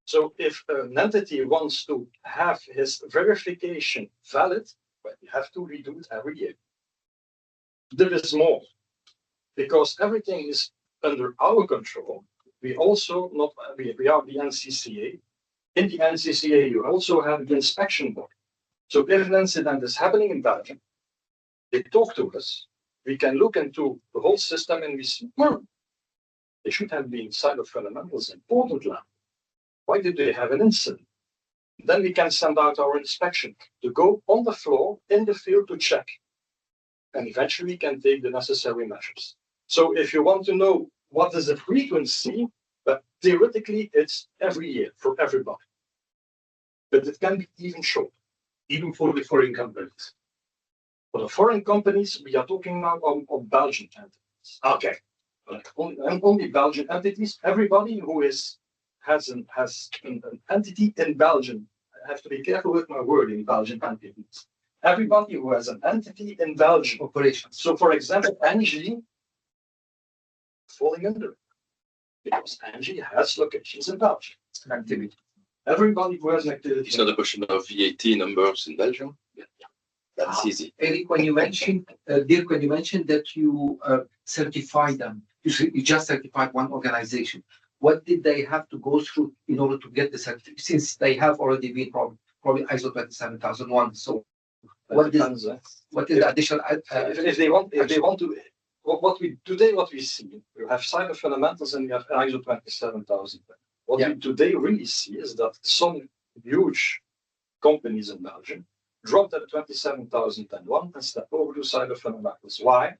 [SPEAKER 3] So if an entity wants to have his verification valid, well, you have to redo it every year. There is more, because everything is under our control. We also we are the NCCA. In the NCCA, you also have the inspection board. So if an incident is happening in Belgium, they talk to us. We can look into the whole system and we see, they should have been cyber fundamentals important lab. Why did they have an incident? Then we can send out our inspection to go on the floor in the field to check. And eventually we can take the necessary measures. So if you want to know what is the frequency, but theoretically it's every year for everybody. But it can be even short.
[SPEAKER 5] Even for the foreign companies.
[SPEAKER 3] For the foreign companies, we are talking now on Belgian entities.
[SPEAKER 5] Okay.
[SPEAKER 3] Only Belgian entities. Everybody who has an entity in Belgium. I have to be careful with my wording, Belgian entities. Everybody who has an entity in Belgium.
[SPEAKER 2] Operations.
[SPEAKER 3] So, for example, NG falling under it. Because NG has locations in Belgium.
[SPEAKER 2] Activity.
[SPEAKER 3] Everybody who has an activity.
[SPEAKER 4] It's not a question of VAT numbers in Belgium. Yeah. That's easy.
[SPEAKER 2] Eric, when you mentioned, Dirk, when you mentioned that you certify them, you just certified one organization. What did they have to go through in order to get the certificate? Since they have already been probably ISO 27001. So what is the additional?
[SPEAKER 3] If they want to, what we see, we have cyber fundamentals and we have ISO 27000. What we today really see is that some huge companies in Belgium dropped at 27001 and stepped over to cyber fundamentals. Why?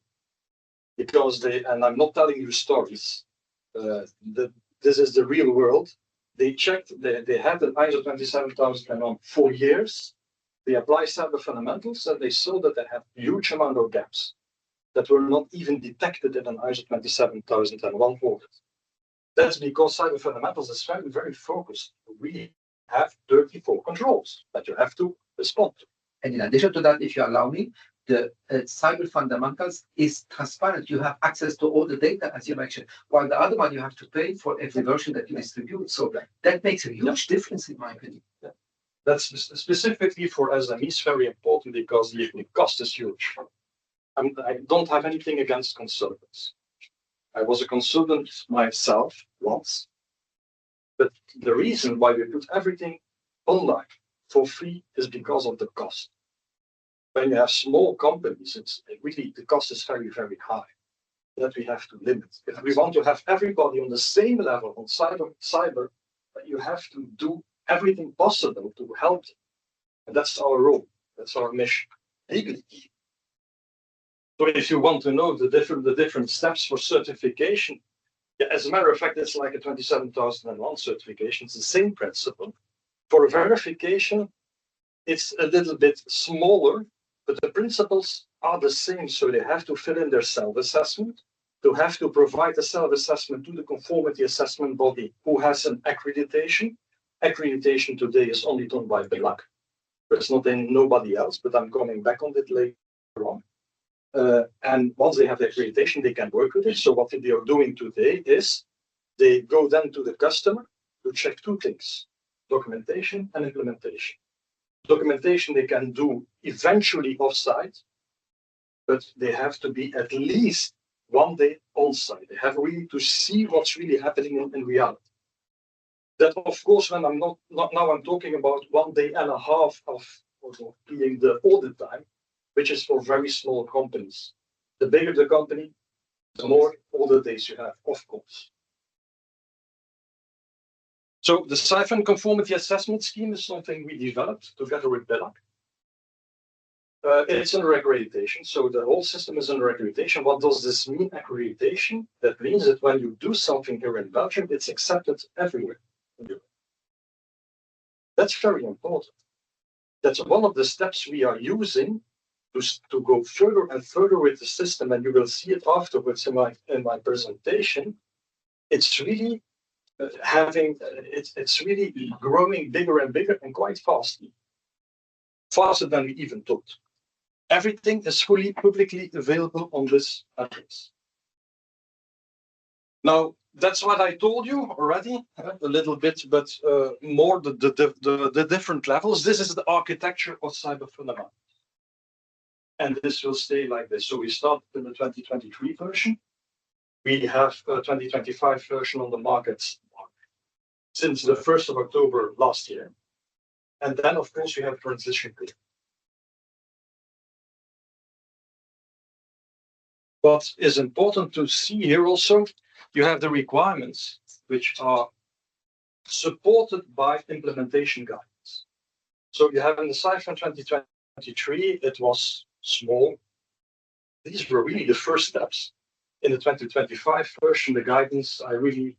[SPEAKER 3] Because they, and I'm not telling you stories, this is the real world. They checked, they had an ISO 27001 for years. They applied cyber fundamentals and they saw that they had a huge amount of gaps that were not even detected in an ISO 27001 audit. That's because cyber fundamentals is very, very focused. We have 34 controls that you have to respond to.
[SPEAKER 2] And in addition to that, if you allow me, the cyber fundamentals is transparent. You have access to all the data, as you mentioned, while the other one you have to pay for every version that you distribute. So that makes a huge difference, in my opinion.
[SPEAKER 3] That's specifically for SMEs very important because the cost is huge. I don't have anything against consultants. I was a consultant myself once, but the reason why we put everything online for free is because of the cost. When you have small companies, it's really the cost is very, very high. That we have to limit. If we want to have everybody on the same level on cyber, you have to do everything possible to help them. And that's our role. That's our mission. Legally. So if you want to know the different steps for certification, as a matter of fact, it's like a 27001 certification. It's the same principle. For verification, it's a little bit smaller, but the principles are the same. So they have to fill in their self-assessment, to have to provide a self-assessment to the conformity assessment body who has an accreditation. Accreditation today is only done by BELAC. It's not in nobody else, but I'm coming back on it later on. And once they have the accreditation, they can work with it. So what they are doing today is they go then to the customer to check two things: documentation and implementation. Documentation they can do eventually off-site, but they have to be at least 1 day on-site. They have really to see what's really happening in reality. That, of course, when I'm not now, I'm talking about 1.5 days of being the audit time, which is for very small companies. The bigger the company, the more audit days you have, of course. So the CyFun conformity assessment scheme is something we developed together with BELAC. It's under accreditation, so the whole system is under accreditation. What does this mean, accreditation? That means that when you do something here in Belgium, it's accepted everywhere in Europe. That's very important. That's one of the steps we are using to go further and further with the system, and you will see it afterwards in my presentation. It's really it's really growing bigger and bigger and quite fastly, faster than we even thought. Everything is fully publicly available on this address. Now, that's what I told you already, a little bit, but more the different levels. This is the architecture of cyber fundamentals. And this will stay like this. So we start in the 2023 version. We have a 2025 version on the market since the 1st of October last year. And then, of course, we have transition period. What is important to see here also, you have the requirements which are supported by implementation guidance. So you have in the CyFun 2023, it was small. These were really the first steps. In the 2025 version, the guidance, I really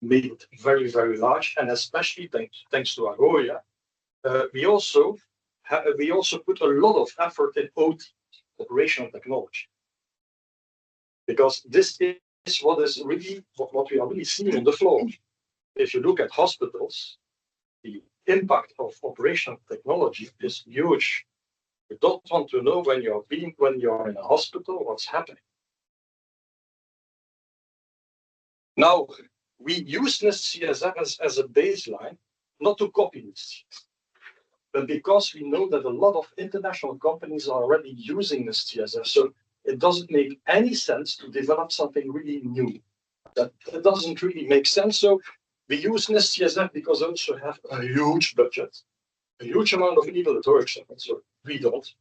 [SPEAKER 3] made it very, very large, and especially thanks to Agoria, we also put a lot of effort in OT, operational technology, because this is what we are really seeing on the floor. If you look at hospitals, the impact of operational technology is huge. You don't want to know when you're in a hospital what's happening. Now, we use NIST-CSF as a baseline, not to copy NIST, but because we know that a lot of international companies are already using NIST-CSF, so it doesn't make any sense to develop something really new. That doesn't really make sense. So we use NIST-CSF because we also have a huge budget, a huge amount of people that works on it, so we don't.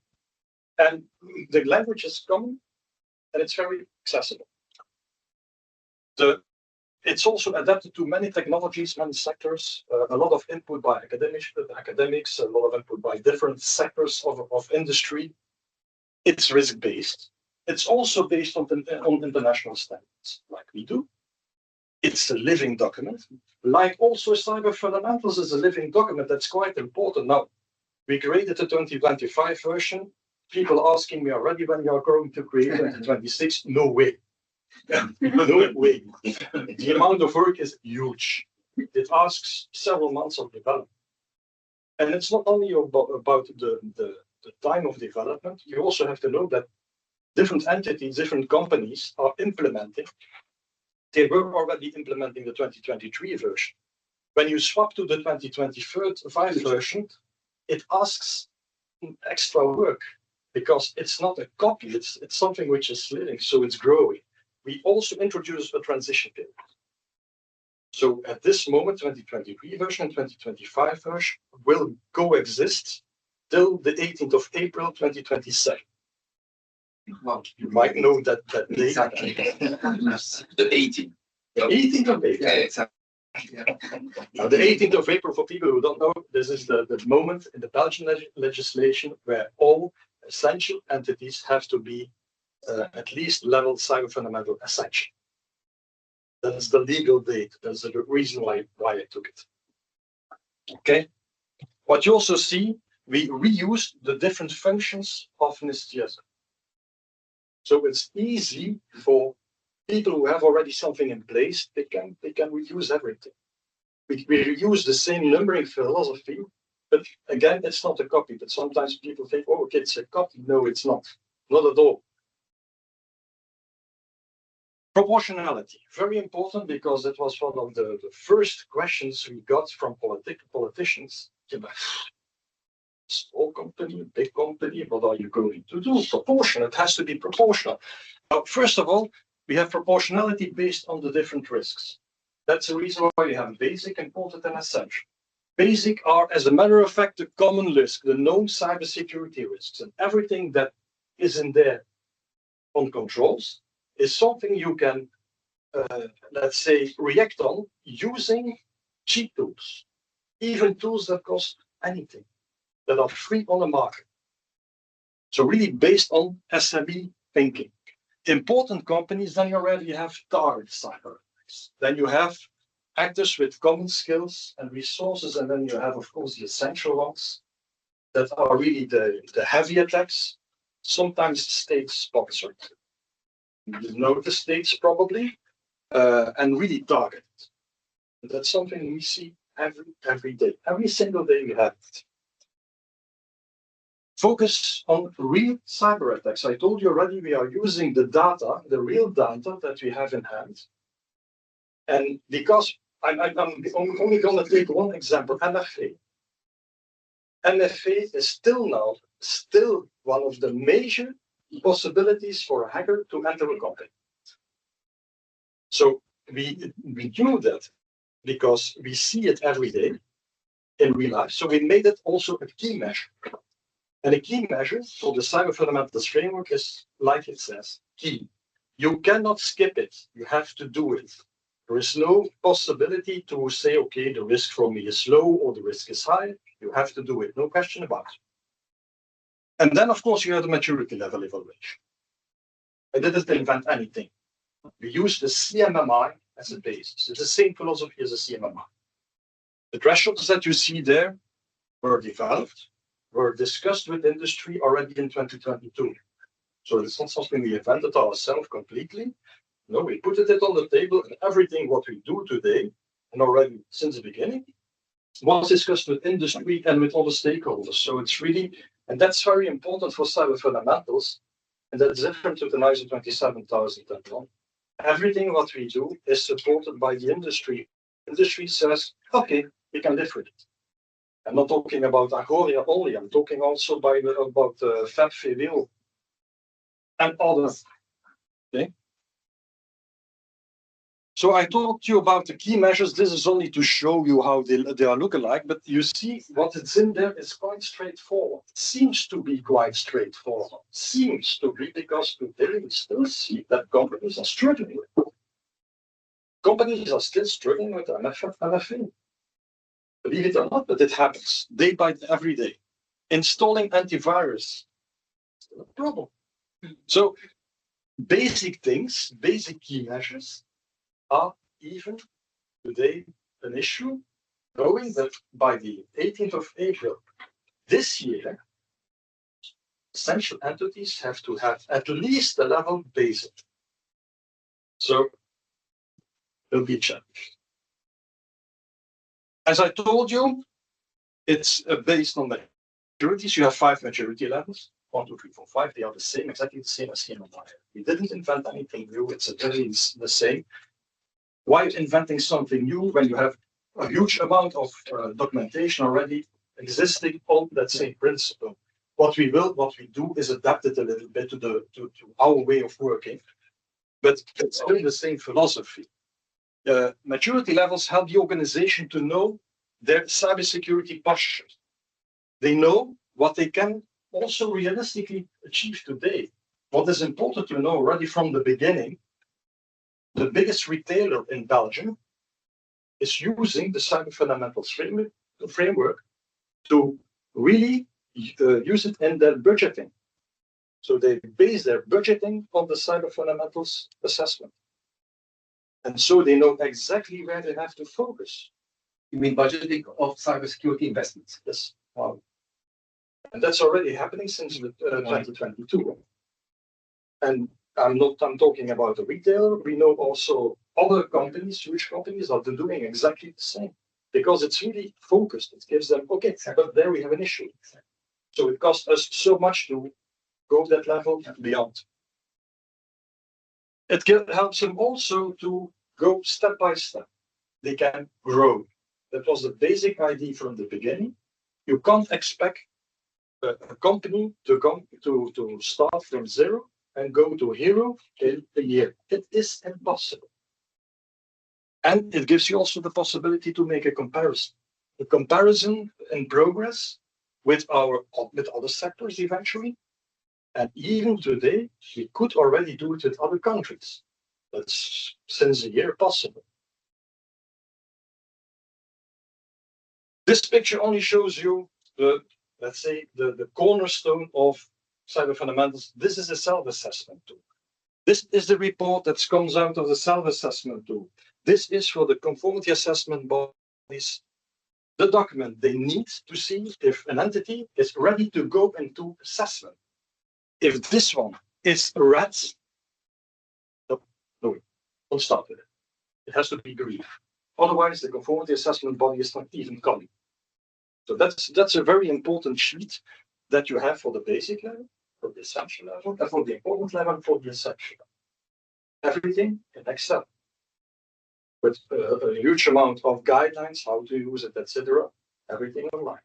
[SPEAKER 3] And the language is common, and it's very accessible. It's also adapted to many technologies, many sectors, a lot of input by academics, a lot of input by different sectors of industry. It's risk-based. It's also based on international standards, like we do. It's a living document, like also Cyber Fundamentals is a living document. That's quite important. Now, we created the 2025 version. People asking me already when you are going to create 2026. No way. No way. The amount of work is huge. It asks several months of development. And it's not only about the time of development. You also have to know that different entities, different companies are implementing. They were already implementing the 2023 version. When you swap to the 2025 version, it asks extra work because it's not a copy. It's something which is living, so it's growing. We also introduced a transition period. So at this moment, 2023 version and 2025 version will coexist till the 18th of April, 2027. Well, you might know that date.
[SPEAKER 2] Exactly.
[SPEAKER 4] The 18th.
[SPEAKER 3] The 18th of April.
[SPEAKER 2] Yeah, exactly. Yeah.
[SPEAKER 3] Now, the 18th of April, for people who don't know, this is the moment in the Belgian legislation where all essential entities have to be at least level cyber fundamental essential. That's the legal date. That's the reason why I took it. Okay. What you also see, we reuse the different functions of NIST-CSF. So it's easy for people who have already something in place. They can reuse everything. We reuse the same numbering philosophy, but again, it's not a copy. But sometimes people think, oh, okay, it's a copy. No, it's not. Not at all. Proportionality, very important because it was one of the first questions we got from politicians. Small company, big company, what are you going to do? Proportional, it has to be proportional. Now, first of all, we have proportionality based on the different risks. That's the reason why you have basic, important, and essential. Basic are, as a matter of fact, the common risk, the known cybersecurity risks, and everything that is in there on controls is something you can, let's say, react on using cheap tools, even tools that cost anything, that are free on the market. So really based on SME thinking. Important companies, then you already have target cyber attacks. Then you have actors with common skills and resources, and then you have, of course, the essential ones that are really the heavy attacks, sometimes state-sponsored. You know the states probably, and really targeted. That's something we see every day. Every single day we have it. Focus on real cyber attacks. I told you already we are using the data, the real data that we have in hand. And because I'm only going to take one example, MFA. MFA is still one of the major possibilities for a hacker to enter a company. So we knew that because we see it every day in real life. So we made it also a key measure. And a key measure for the Cyber Fundamentals framework is, like it says, key. You cannot skip it. You have to do it. There is no possibility to say, okay, the risk from me is low or the risk is high. You have to do it. No question about it. And then, of course, you have the maturity level evaluation. I didn't invent anything. We use the CMMI as a basis. It's the same philosophy as the CMMI. The thresholds that you see there were developed, were discussed with industry already in 2022. So it's not something we invented ourselves completely. No, we put it on the table, and everything what we do today, and already since the beginning, was discussed with industry and with all the stakeholders. So it's really, and that's very important for cyber fundamentals, and that's different to the NIST 27001. Everything what we do is supported by the industry. Industry says, okay, we can live with it. I'm not talking about Agoria only, I'm talking also about FAB VWO and others. Okay. So I talked to you about the key measures. This is only to show you how they are looking like, but you see what it's in there is quite straightforward. Seems to be quite straightforward. Seems to be, because today we still see that companies are struggling with it. Companies are still struggling with MFA. Believe it or not, but it happens day by day, every day. Installing antivirus, still a problem. So basic things, basic key measures are even today an issue, knowing that by the 18th of April this year, essential entities have to have at least a level basic. So it'll be a challenge. As I told you, it's based on maturities. You have 5 maturity levels, 1, 2, 3, 4, 5. They are the same, exactly the same as CMMI. We didn't invent anything new. It's exactly the same. Why inventing something new when you have a huge amount of documentation already existing on that same principle? What we do is adapt it a little bit to our way of working, but it's still the same philosophy. Maturity levels help the organization to know their cybersecurity posture. They know what they can also realistically achieve today. What is important to know already from the beginning, the biggest retailer in Belgium is using the Cyber Fundamentals framework to really use it in their budgeting. So they base their budgeting on the Cyber Fundamentals assessment. And so they know exactly where they have to focus.
[SPEAKER 2] You mean budgeting of cybersecurity investments?
[SPEAKER 3] Yes. Wow. And that's already happening since 2022. And I'm talking about the retailer. We know also other companies, huge companies, are doing exactly the same because it's really focused. It gives them, okay, but there we have an issue. So it costs us so much to go that level and beyond. It helps them also to go step by step. They can grow. That was the basic idea from the beginning. You can't expect a company to start from zero and go to hero in a year. It is impossible. And it gives you also the possibility to make a comparison in progress with other sectors eventually. And even today, we could already do it with other countries. That's since a year possible. This picture only shows you the, let's say, the cornerstone of cyber fundamentals. This is a self-assessment tool. This is the report that comes out of the self-assessment tool. This is for the conformity assessment bodies, the document they need to see if an entity is ready to go into assessment. If this one is red, no, don't start with it. It has to be green. Otherwise, the conformity assessment body is not even coming. So that's a very important sheet that you have for the basic level, for the essential level, and for the important level, for the essential level. Everything in Excel. With a huge amount of guidelines, how to use it, etc. Everything online.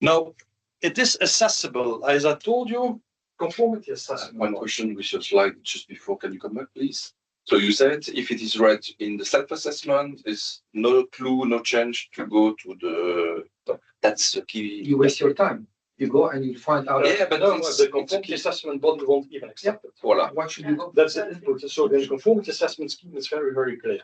[SPEAKER 3] Now, it is accessible, as I told you, conformity assessment.
[SPEAKER 4] One question with your slide just before. Can you come back, please? So you said if it is right in the self-assessment, is no clue, no change to go to the. That's the key.
[SPEAKER 2] You waste your time. You go and you find out.
[SPEAKER 4] Yeah, but
[SPEAKER 3] No,
[SPEAKER 4] it's
[SPEAKER 3] the conformity assessment body won't even accept it.
[SPEAKER 4] Voila.
[SPEAKER 2] Why should you go?
[SPEAKER 3] That's the input. So the conformity assessment scheme is very, very clear.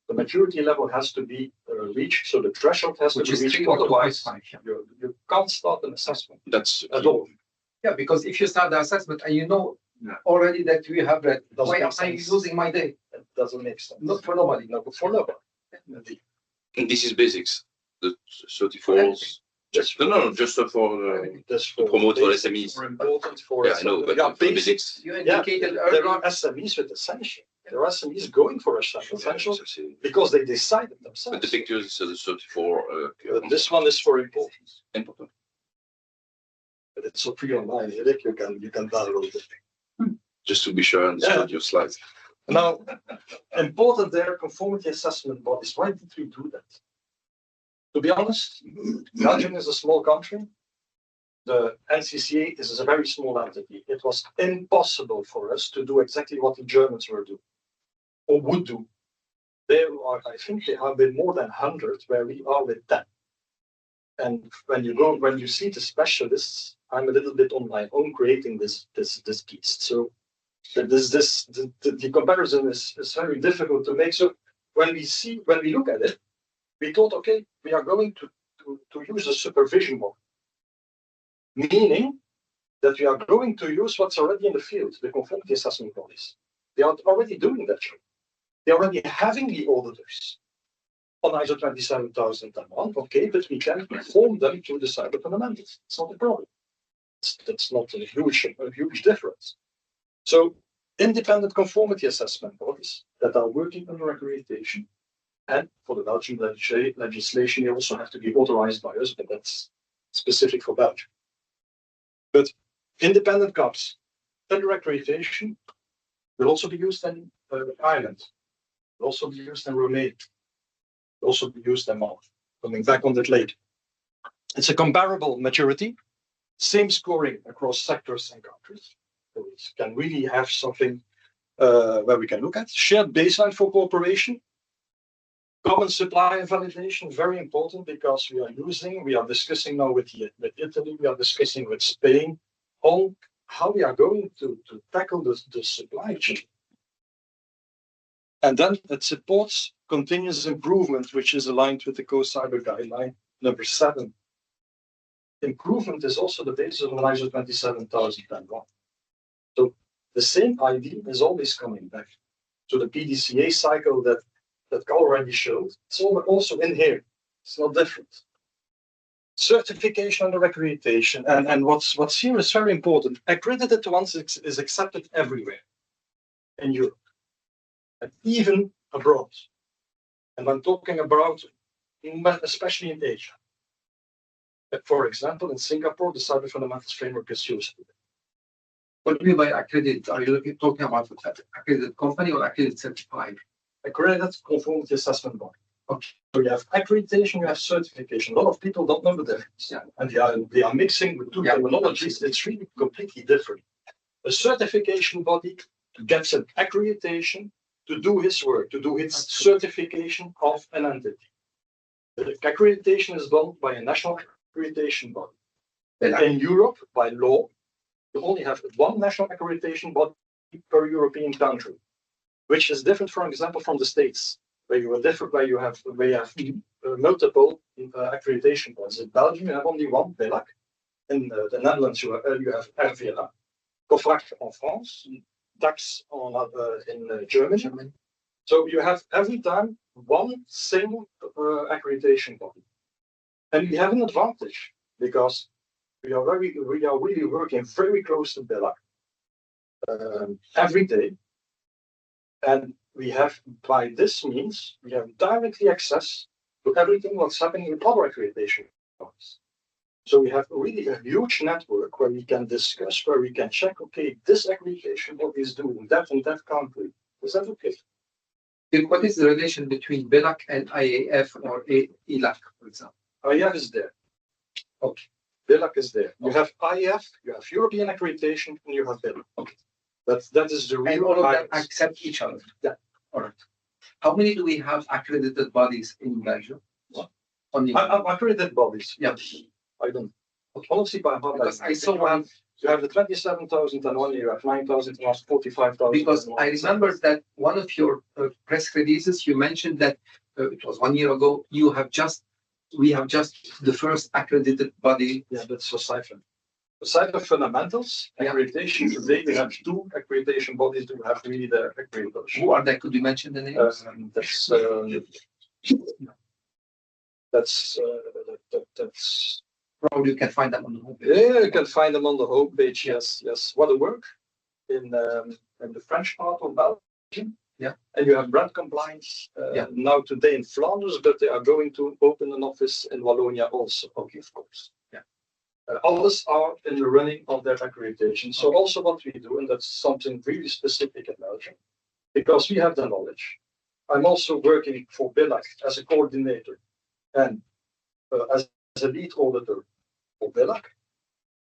[SPEAKER 3] The maturity level has to be reached, so the threshold has
[SPEAKER 2] Which
[SPEAKER 3] to be
[SPEAKER 2] is
[SPEAKER 3] reached.
[SPEAKER 2] 3 or
[SPEAKER 3] Otherwise,
[SPEAKER 2] 2.5. Yeah.
[SPEAKER 3] you can't start an assessment
[SPEAKER 4] That's
[SPEAKER 3] at all.
[SPEAKER 2] Yeah, because if you start the assessment and you know
[SPEAKER 4] Yeah.
[SPEAKER 2] already that you have read,
[SPEAKER 3] Doesn't
[SPEAKER 2] why
[SPEAKER 3] make
[SPEAKER 2] am I
[SPEAKER 3] sense.
[SPEAKER 2] losing my day?
[SPEAKER 3] It doesn't make sense.
[SPEAKER 2] Not for nobody.
[SPEAKER 3] No, but for nobody.
[SPEAKER 4] And this is basics. The 34s.
[SPEAKER 2] everything.
[SPEAKER 3] Just
[SPEAKER 4] No, just for
[SPEAKER 3] Just
[SPEAKER 4] to promote for
[SPEAKER 3] basic,
[SPEAKER 4] SMEs.
[SPEAKER 3] for important for
[SPEAKER 4] Yeah, I know, but
[SPEAKER 3] yeah,
[SPEAKER 4] for
[SPEAKER 3] basics.
[SPEAKER 4] basics.
[SPEAKER 2] You
[SPEAKER 3] Yeah,
[SPEAKER 2] indicated
[SPEAKER 3] there
[SPEAKER 2] earlier.
[SPEAKER 3] are SMEs with essential. There are SMEs going for essential because they decided themselves.
[SPEAKER 4] But the pictures is the 34.
[SPEAKER 3] This one is for important,
[SPEAKER 4] Important.
[SPEAKER 3] but it's so free online. Erik, you can download it.
[SPEAKER 4] Just to be sure I understood your slides.
[SPEAKER 3] Now, important there, conformity assessment bodies. Why did we do that? To be honest, Belgium is a small country. The NCCA is a very small entity. It was impossible for us to do exactly what the Germans were doing or would do. There are, I think, there have been more than 100 where we are with 10. And when you see the specialists, I'm a little bit on my own creating this piece. So the comparison is very difficult to make. So when we look at it, we thought, okay, we are going to use a supervision model, meaning that we are going to use what's already in the field, the conformity assessment bodies. They are already doing that job. They're already having the auditors on ISO 27001, okay, but we can perform them through the cyber fundamentals. It's not a problem. That's not a huge difference. So independent conformity assessment bodies that are working under accreditation, and for the Belgian legislation, they also have to be authorized by us, but that's specific for Belgium. But independent COPs under accreditation will also be used in Ireland, will also be used in Romania, will also be used in Malta. Coming back on that later. It's a comparable maturity, same scoring across sectors and countries. So we can really have something where we can look at. Shared baseline for cooperation. Common supplier validation, very important because we are discussing now with Italy, we are discussing with Spain on how we are going to tackle the supply chain. And then it supports continuous improvement, which is aligned with the Co-Cyber Guideline number 7. Improvement is also the basis of ISO 27001. So the same idea is always coming back to the PDCA cycle that Carl already showed. It's also in here. It's not different. Certification under accreditation, and what's here is very important. Accredited ones is accepted everywhere in Europe, and even abroad. And I'm talking about, especially in Asia. For example, in Singapore, the Cyber Fundamentals Framework is used.
[SPEAKER 2] What do you mean by accredited? Are you talking about accredited company or accredited certified?
[SPEAKER 3] Accredited conformity assessment body.
[SPEAKER 2] Okay.
[SPEAKER 3] So you have accreditation, you have certification. A lot of people don't know the difference.
[SPEAKER 2] Yeah.
[SPEAKER 3] And they are mixing with two terminologies. It's really completely different. a certification body gets an accreditation to do his work, to do its certification of an entity. The accreditation is done by a national accreditation body. In Europe, by law, you only have one national accreditation body per European country, which is different, for example, from the States, where you have multiple accreditation bodies. In Belgium, you have only one, BELAC. In the Netherlands, you have RVA, COFRAC in France, DAX in Germany. So you have every time one single accreditation body. And we have an advantage because we are really working very close to BELAC every day. And we have, by this means, we have directly access to everything what's happening with other accreditation bodies. So we have really a huge network where we can discuss, where we can check, okay, this accreditation body is doing that in that country. Is that okay?
[SPEAKER 2] What is the relation between BELAC and IAF or ELAC, for example?
[SPEAKER 3] IAF is there. Okay. BELAC is there. You have IAF, you have European accreditation, and you have BELAC. Okay. That is the real.
[SPEAKER 2] And all of them accept each other. Yeah. All right. How many do we have accredited bodies in Belgium? Only
[SPEAKER 3] accredited bodies.
[SPEAKER 2] Yeah.
[SPEAKER 3] I don't. Honestly, by heart,
[SPEAKER 2] because I saw one.
[SPEAKER 3] You have the 27,001, you have 9,000, you have 45,000.
[SPEAKER 2] Because I remember that one of your press releases, you mentioned that it was 1 year ago. We have just the first accredited body.
[SPEAKER 3] Yeah, that's for CyFun. For CyFun fundamentals, accreditation, today we have 2 accreditation bodies that have really the accreditation.
[SPEAKER 2] Who are they? Could you mention the names?
[SPEAKER 3] That's
[SPEAKER 2] probably you can find them on the homepage.
[SPEAKER 3] Yeah, you can find them on the homepage. Yes. What a work in the French part of Belgium.
[SPEAKER 2] Yeah.
[SPEAKER 3] And you have brand compliance now today in Flanders, but they are going to open an office in Wallonia also. Okay, of course. Yeah. Others are in the running of their accreditation. So also what we do, and that's something really specific in Belgium, because we have the knowledge. I'm also working for BELAC as a coordinator and as a lead auditor for BELAC.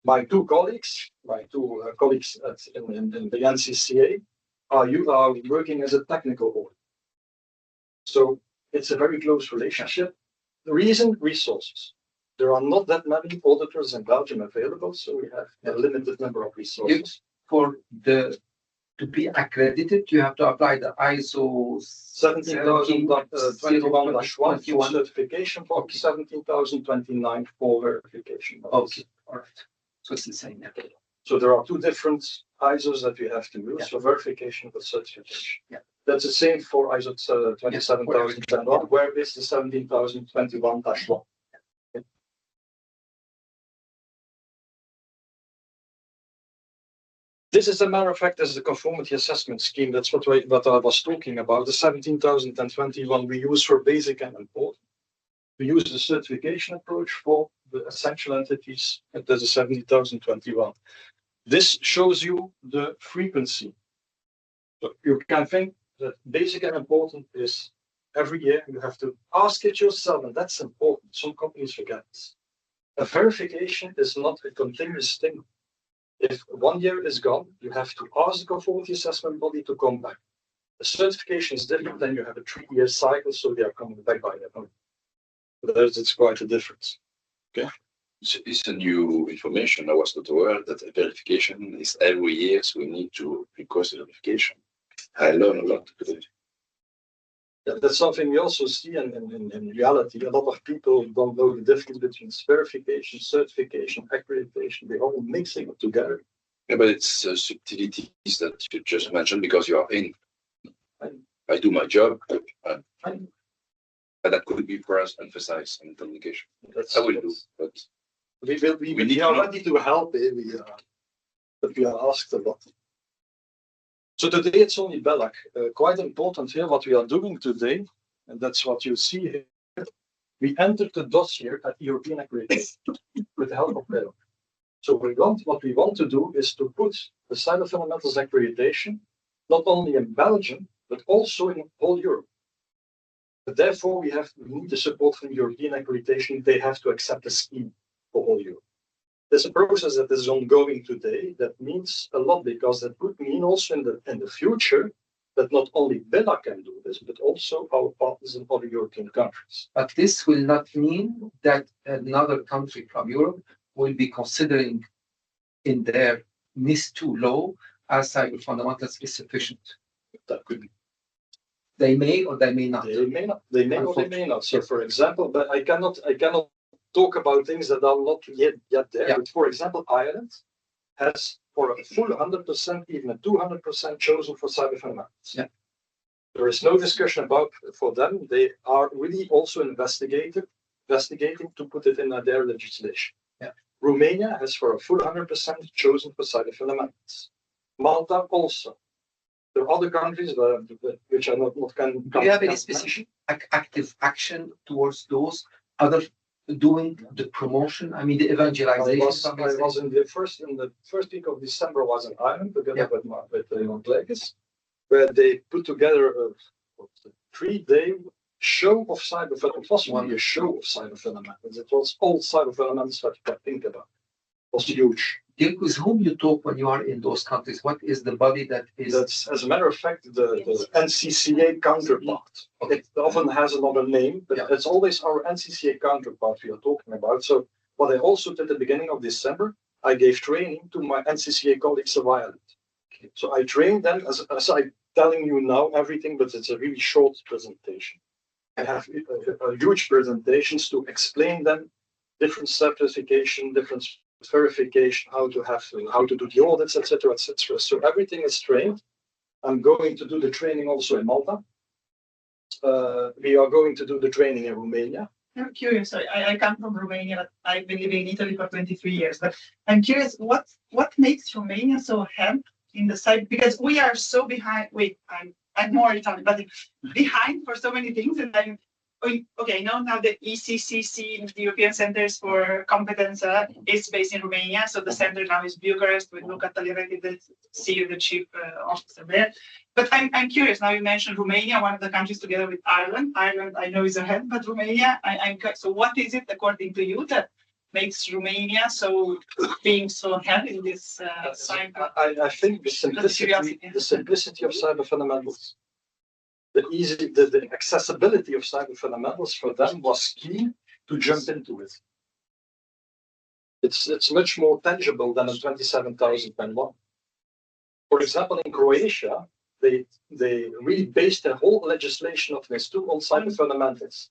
[SPEAKER 3] My two colleagues in the NCCA are working as a technical auditor. So it's a very close relationship. The reason, resources. There are not that many auditors in Belgium available, so we have a limited number of resources.
[SPEAKER 2] To be accredited, you have to apply the ISO
[SPEAKER 3] 17021-1 certification for 17029 for verification.
[SPEAKER 2] Okay, all right. So it's the same. Yeah.
[SPEAKER 3] So there are 2 different ISOs that we have to use for verification for certification.
[SPEAKER 2] Yeah.
[SPEAKER 3] That's the same for ISO 27001, where is the 17021-1. This is a matter of fact, this is a conformity assessment scheme. That's what I was talking about. The 17021 we use for basic and important. We use the certification approach for the essential entities. There's a 17021. This shows you the frequency. So you can think that basic and important is every year you have to ask it yourself, and that's important. Some companies forget this. A verification is not a continuous thing. If 1 year is gone, you have to ask the conformity assessment body to come back. The certification is different, then you have a 3-year cycle, so they are coming back by their own. It's quite a difference. Okay.
[SPEAKER 4] It's a new information. I was not aware that verification is every year, so we need to request a verification. I learned a lot today.
[SPEAKER 3] That's something we also see in reality. A lot of people don't know the difference between verification, certification, accreditation. They're all mixing it together.
[SPEAKER 4] Yeah, but it's subtleties that you just mentioned because you are in. I do my job, and that could be for us emphasized in communication. I will do, but
[SPEAKER 3] we are ready to help. But we are asked a lot. So today it's only BELAC. Quite important here what we are doing today, and that's what you see here. We entered the dossier at European accreditation with the help of BELAC. So what we want to do is to put the cyber fundamentals accreditation not only in Belgium but also in whole Europe. But therefore we need the support from European accreditation. They have to accept the scheme for whole Europe. There's a process that is ongoing today that means a lot, because that could mean also in the future that not only Bella can do this, but also our partners in other European countries.
[SPEAKER 2] But this will not mean that another country from Europe will be considering in their NIST-2 law as cyber fundamentals is sufficient.
[SPEAKER 3] That could be.
[SPEAKER 2] They may or they may not.
[SPEAKER 3] They may not. They may or they may not. So, for example, but I cannot talk about things that are not yet there.
[SPEAKER 2] Yeah.
[SPEAKER 3] But for example, Ireland has for a full 100%, even a 200% chosen for cyber fundamentals.
[SPEAKER 2] Yeah.
[SPEAKER 3] There is no discussion about for them. They are really also investigating to put it in their legislation.
[SPEAKER 2] Yeah.
[SPEAKER 3] Romania has for a full 100% chosen for cyber fundamentals. Malta also. There are other countries which are not can.
[SPEAKER 2] Do you have any specific active action towards those other doing the promotion? I mean, the evangelization.
[SPEAKER 3] I was in the first week of December. I was in Ireland together with Jan Kleikes, where they put together a 3-day show of cyber fundamentals. It was only a show of cyber fundamentals. It was all cyber fundamentals that you can think about. It was huge.
[SPEAKER 2] Dirk, with whom you talk when you are in those countries? What is the body that is?
[SPEAKER 3] That's, as a matter of fact, the NCCA counterpart. It often has another name, but it's always our NCCA counterpart we are talking about. So what I also did at the beginning of December, I gave training to my NCCA colleagues of Ireland. So I trained them, as I'm telling you now everything, but it's a really short presentation. I have huge presentations to explain them different certification, different verification, how to do the audits, etc., etc. So everything is trained. I'm going to do the training also in Malta. We are going to do the training in Romania.
[SPEAKER 6] I'm curious. I come from Romania, but I've been living in Italy for 23 years. But I'm curious, what makes Romania so ahead in the side? Because we are so behind. Wait, I'm more Italian, but behind for so many things. And okay, now the ECCC, the European Centers for Competence, is based in Romania. So the center now is Bucharest with Luca Tagliaretti, the CEO, the chief officer there. But I'm curious. Now you mentioned Romania, one of the countries together with Ireland. Ireland, I know, is ahead, but Romania, so what is it according to you that makes Romania being so ahead in this cyber?
[SPEAKER 3] I think the simplicity of cyber fundamentals. The accessibility of cyber fundamentals for them was key to jump into it. It's much more tangible than a 27,001. For example, in Croatia, they really based their whole legislation of NIST-2 on cyber fundamentals.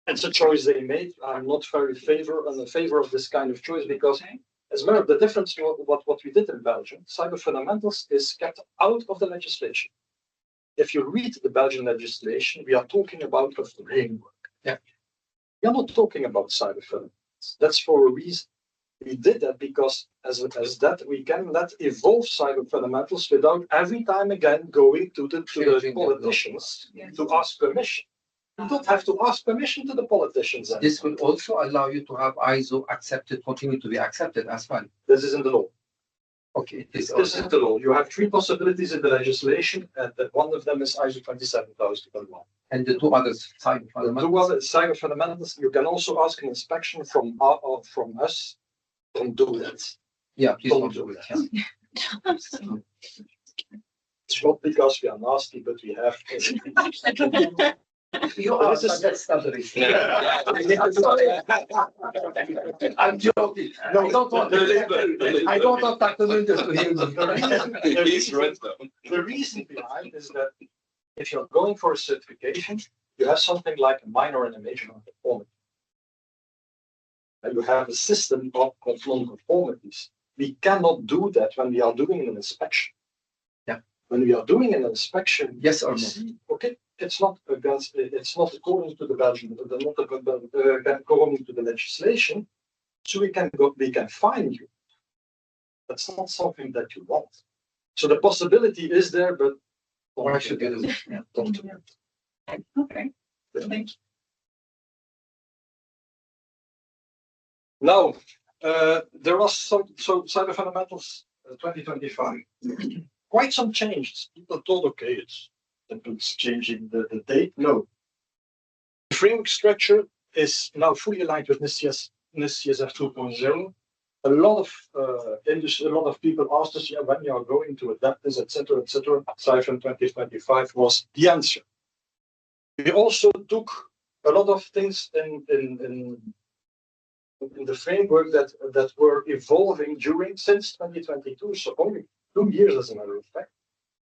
[SPEAKER 3] It's a choice they made. I'm not very in favor of this kind of choice, because as a matter of the difference, what we did in Belgium, cyber fundamentals is kept out of the legislation. If you read the Belgian legislation, we are talking about a framework.
[SPEAKER 2] Yeah.
[SPEAKER 3] We are not talking about cyber fundamentals. That's for a reason. We did that because as that we can let evolve cyber fundamentals without every time again going to the politicians to ask permission. You don't have to ask permission to the politicians. Anymore.
[SPEAKER 2] This will also allow you to have ISO accepted, continue to be accepted as well.
[SPEAKER 3] This is in the law.
[SPEAKER 2] Okay,
[SPEAKER 3] this is the law. You have 3 possibilities in the legislation, and one of them is ISO 27001.
[SPEAKER 2] And the 2 others, cyber fundamentals.
[SPEAKER 3] The 2 other cyber fundamentals. You can also ask an inspection from us. Don't do that.
[SPEAKER 2] Yeah, please don't do it. Yeah.
[SPEAKER 3] It's not because we are nasty, but we have.
[SPEAKER 2] You are, that's not the reason. I'm joking. No, I don't want Dr. Lunders to hear me.
[SPEAKER 3] The reason behind is that if you're going for a certification, you have something like a minor and a major non-conformity. And you have a system of non-conformities. We cannot do that when we are doing an inspection.
[SPEAKER 2] Yeah.
[SPEAKER 3] When we are doing an inspection,
[SPEAKER 2] yes or no?
[SPEAKER 3] Okay. It's not according to the Belgian, according to the legislation. So we can fine you. That's not something that you want. So the possibility is there, but
[SPEAKER 2] why should you do it?
[SPEAKER 6] Yeah. Don't do it. Okay. Thank you.
[SPEAKER 3] Now, there was some cyber fundamentals 2025. Quite some changes. People thought, okay, it's changing the date. No. The framework structure is now fully aligned with NIST-CSF 2.0. a lot of industry, a lot of people asked us, yeah, when you are going to adapt this, etc., etc. CyFun 2025 was the answer. We also took a lot of things in the framework that were evolving since 2022, so only 2 years as a matter of fact.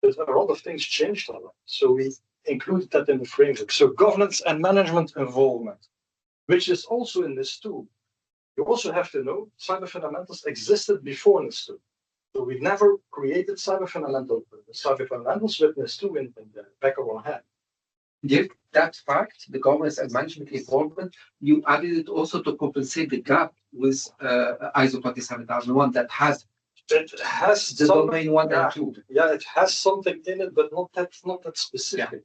[SPEAKER 3] But a lot of things changed a lot. So we included that in the framework. So governance and management involvement, which is also in this too. You also have to know cyber fundamentals existed before NIST-2. So we never created cyber fundamentals with NIST-2 in the back of our head.
[SPEAKER 2] If that fact, the governance and management involvement, you added it also to compensate the gap with ISO 27001 that has
[SPEAKER 3] It has
[SPEAKER 2] the domain 1 and 2.
[SPEAKER 3] Yeah, it has something in it, but not that specific.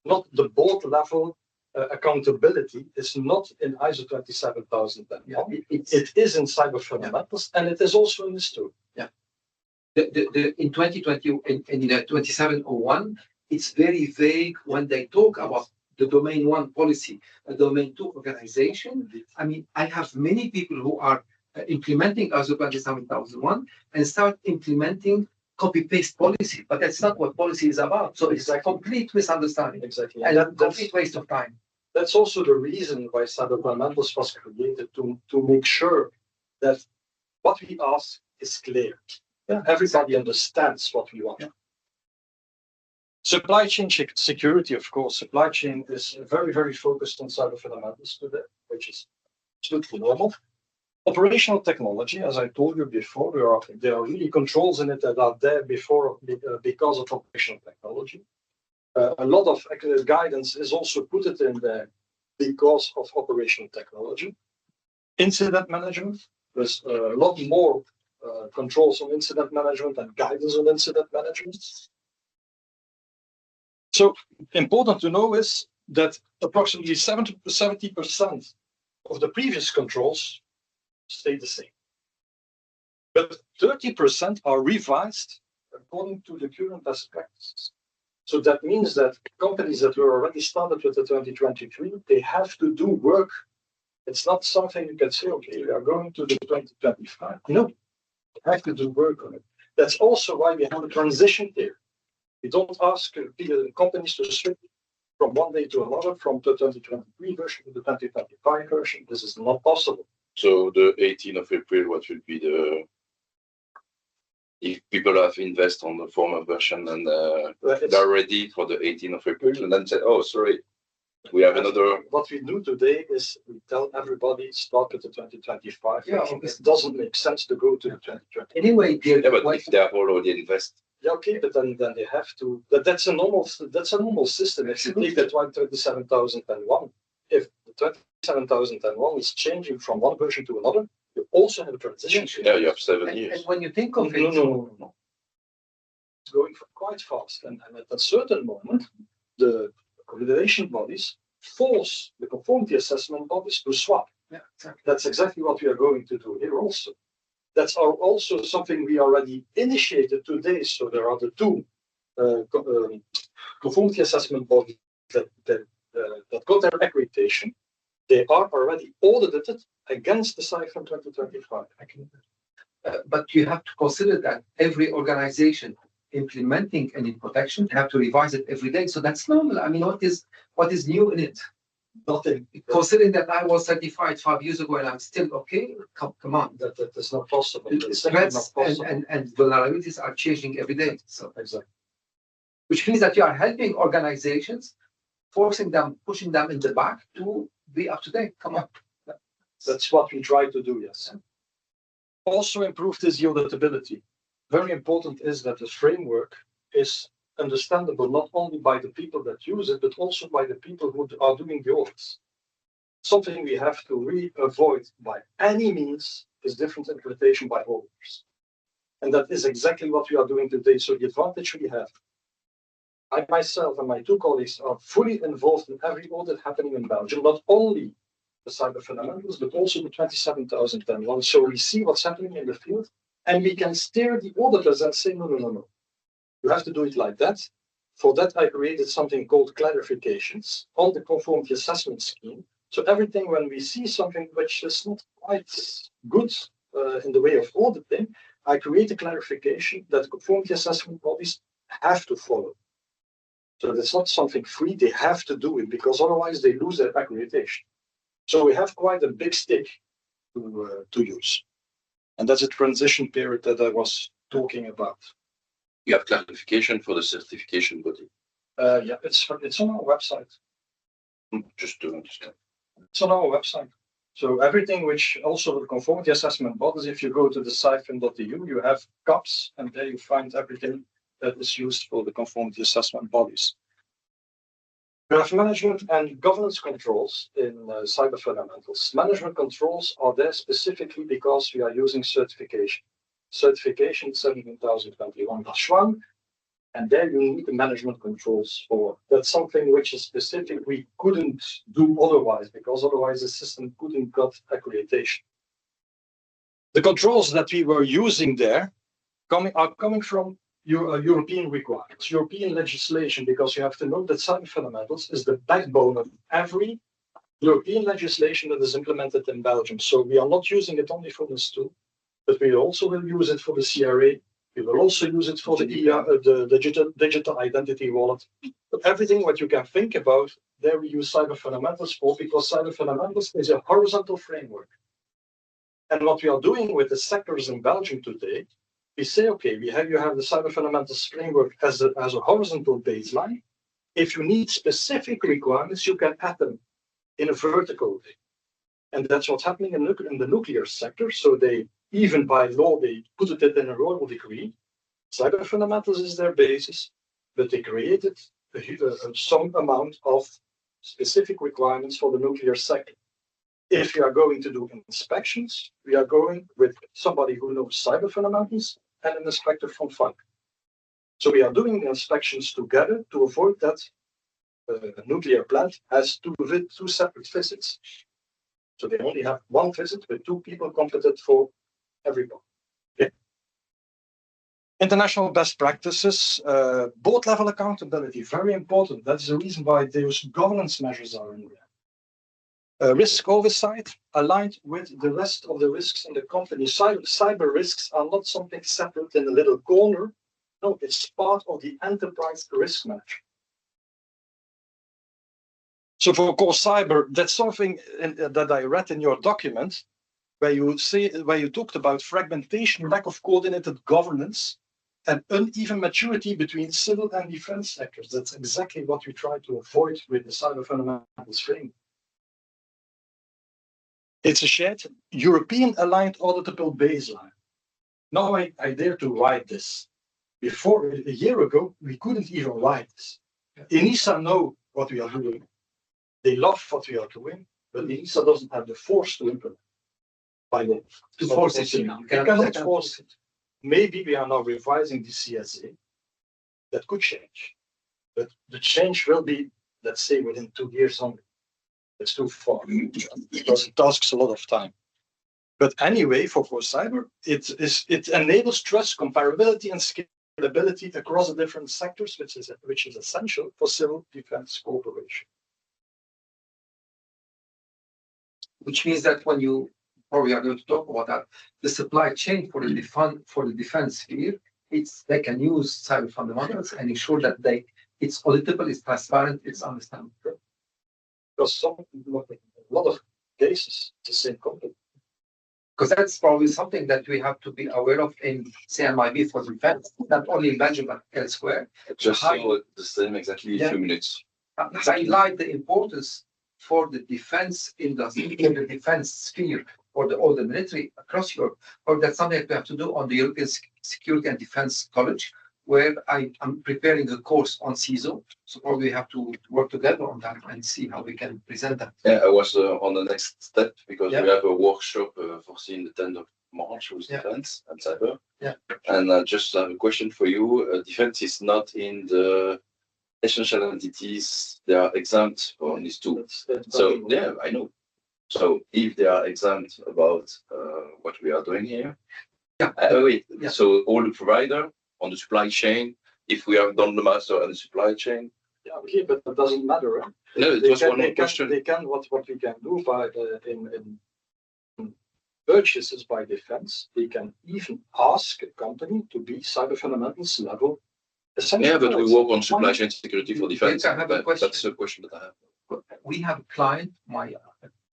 [SPEAKER 3] Yeah. Not the board level accountability is not in ISO 27001. Yeah, it is in cyber fundamentals, and it is also in NIST-2.
[SPEAKER 2] Yeah. In 2020, in the 2701, it's very vague when they talk about the domain 1 policy, a domain 2 organization. I mean, I have many people who are implementing ISO 27001 and start implementing copy-paste policy, but that's not what policy is about. So it's a complete misunderstanding.
[SPEAKER 3] Exactly.
[SPEAKER 2] And a complete waste of time.
[SPEAKER 3] That's also the reason why cyber fundamentals was created, to make sure that what we ask is clear. Yeah. Everybody understands what we want. Yeah. Supply chain security, of course. Supply chain is very, very focused on cyber fundamentals today, which is absolutely normal. Operational technology, as I told you before, there are really controls in it that are there because of operational technology. A lot of guidance is also put it in there because of operational technology. Incident management, there's a lot more controls on incident management and guidance on incident management. So important to know is that approximately 70% of the previous controls stay the same. But 30% are revised according to the current best practices. So that means that companies that were already started with the 2023, they have to do work. It's not something you can say, okay, we are going to the 2025. No, you have to do work on it. That's also why we have a transition period. We don't ask companies to switch from one day to another, from the 2023 version to the 2025 version. This is not possible.
[SPEAKER 4] So the 18th of April, what will be if people have invest on the former version and they're ready for the 18th of April and then say, oh, sorry, we have another.
[SPEAKER 3] What we do today is we tell everybody start with the 2025
[SPEAKER 2] Yeah,
[SPEAKER 3] version. It doesn't make sense to go to the 2020.
[SPEAKER 2] Anyway,
[SPEAKER 4] yeah, but if they have already invested.
[SPEAKER 3] Yeah, okay, but then they have to. That's a normal system. If you take that 27,001, if the 27,001 is changing from one version to another, you also have a transition.
[SPEAKER 4] Yeah, you have 7 years.
[SPEAKER 2] And when you think of it,
[SPEAKER 3] no. It's going quite fast, and at a certain moment, the accreditation bodies force the conformity assessment bodies to swap.
[SPEAKER 2] Yeah, exactly.
[SPEAKER 3] That's exactly what we are going to do here also. That's also something we already initiated today. So there are the two conformity assessment bodies that got their accreditation. They are already audited against the CyFun 2025.
[SPEAKER 2] But you have to consider that every organization implementing any protection have to revise it every day. So that's normal. I mean, what is new in it?
[SPEAKER 3] Nothing.
[SPEAKER 2] Considering that I was certified 5 years ago and I'm still okay, come on.
[SPEAKER 3] That is not possible.
[SPEAKER 2] Threats and vulnerabilities are changing every day. So
[SPEAKER 3] exactly.
[SPEAKER 2] Which means that you are helping organizations, forcing them, pushing them in the back to be up to date. Come on.
[SPEAKER 3] That's what we try to do, yes. Also improved is the auditability. Very important is that the framework is understandable not only by the people that use it, but also by the people who are doing the audits. Something we have to really avoid by any means is different interpretation by auditors. And that is exactly what we are doing today. So the advantage we have, I myself and my 2 colleagues are fully involved in every audit happening in Belgium, not only the cyber fundamentals, but also the 27,001. So we see what's happening in the field and we can steer the auditors and say, no. You have to do it like that. For that, I created something called clarifications on the conformity assessment scheme. So everything when we see something which is not quite good, in the way of auditing, I create a clarification that conformity assessment bodies have to follow. So that's not something free, they have to do it because otherwise they lose their accreditation. So we have quite a big stick to use. And that's a transition period that I was talking about.
[SPEAKER 4] You have clarification for the certification body.
[SPEAKER 3] Yeah, it's on our website.
[SPEAKER 4] Just to understand.
[SPEAKER 3] It's on our website. So everything which also the conformity assessment bodies, if you go to the CyFun.eu, you have CAPS, and there you find everything that is used for the conformity assessment bodies. We have management and governance controls in cyber fundamentals. Management controls are there specifically because we are using certification. Certification 17021-1, and there you need the management controls for. That's something which is specific. We couldn't do otherwise because otherwise the system couldn't get accreditation. The controls that we were using there are coming from European requirements, European legislation, because you have to know that cyber fundamentals is the backbone of every European legislation that is implemented in Belgium. So we are not using it only for this tool, but we also will use it for the CRA. We will also use it for the digital identity wallet. But everything what you can think about, there we use cyber fundamentals for, because cyber fundamentals is a horizontal framework. And what we are doing with the sectors in Belgium today, we say, okay, you have the cyber fundamentals framework as a horizontal baseline. If you need specific requirements, you can add them in a vertical way. And that's what's happening in the nuclear sector. So they, even by law, they put it in a royal decree. Cyber fundamentals is their basis, but they created some amount of specific requirements for the nuclear sector. If you are going to do inspections, we are going with somebody who knows cyber fundamentals and an inspector from FUN. So we are doing the inspections together to avoid that a nuclear plant has two separate visits. So they only have one visit with two people competent for everybody. Okay. International best practices, board level accountability, very important. That's the reason why those governance measures are in there. Risk oversight aligned with the rest of the risks in the company. Cyber risks are not something separate in a little corner. No, it's part of the enterprise risk management. So for core cyber, that's something that I read in your document, where you talked about fragmentation, lack of coordinated governance, and uneven maturity between civil and defense sectors. That's exactly what we try to avoid with the cyber fundamentals framework. It's a shared European aligned auditable baseline. Now I dare to write this. Before a year ago, we couldn't even write this. ENISA know what we are doing. They love what we are doing, but ENISA doesn't have the force to implement. By law.
[SPEAKER 2] To force it.
[SPEAKER 3] You cannot force it. Maybe we are now revising the CSA. That could change. But the change will be, let's say, within 2 years only. It's too far because it tasks a lot of time. But anyway, for core cyber, it enables trust, comparability, and scalability across the different sectors, which is essential for civil defense cooperation.
[SPEAKER 2] Which means that when you probably are going to talk about that, the supply chain for the defense sphere, they can use cyber fundamentals and ensure that it's auditable, it's transparent, it's understandable.
[SPEAKER 3] Because a lot of cases, it's the same company.
[SPEAKER 2] Because that's probably something that we have to be aware of in CMIB for defense, not only in Belgium but elsewhere.
[SPEAKER 4] Just saw the same exactly in a few minutes.
[SPEAKER 2] Highlight the importance for the defense industry, in the defense sphere, or the military across Europe. Or that's something that we have to do on the European Security and Defense College, where I'm preparing a course on CISO. So probably we have to work together on that and see how we can present that.
[SPEAKER 4] Yeah, I was on the next step because we have a workshop foreseen the 10th of March with defense and cyber.
[SPEAKER 2] Yeah.
[SPEAKER 4] And I just have a question for you. Defense is not in the essential entities. They are exempt on these two. So yeah, I know. So if they are exempt about what we are doing here, so all the provider on the supply chain, if we have done the master and the supply chain.
[SPEAKER 3] Yeah, okay, but that doesn't matter. Right?
[SPEAKER 4] No, it was one more question.
[SPEAKER 3] They can what we can do by purchases by defense, they can even ask a company to be cyber fundamentals level essential.
[SPEAKER 4] Yeah, but we
[SPEAKER 3] knowledge.
[SPEAKER 4] work on supply chain security for defense.
[SPEAKER 2] I have a question.
[SPEAKER 4] That's a question that I have.
[SPEAKER 2] We have a client, my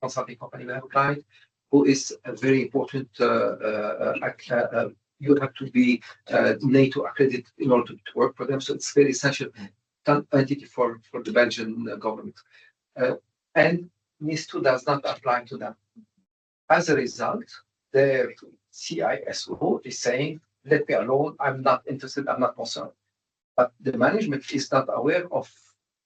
[SPEAKER 2] consulting company, we have a client who is a very important, you have to be NATO accredited in order to work for them. So it's very essential entity for the Belgian government. And NIST-2 does not apply to them. As a result, their CISO is saying, let me alone, I'm not interested, I'm not concerned. But the management is not aware of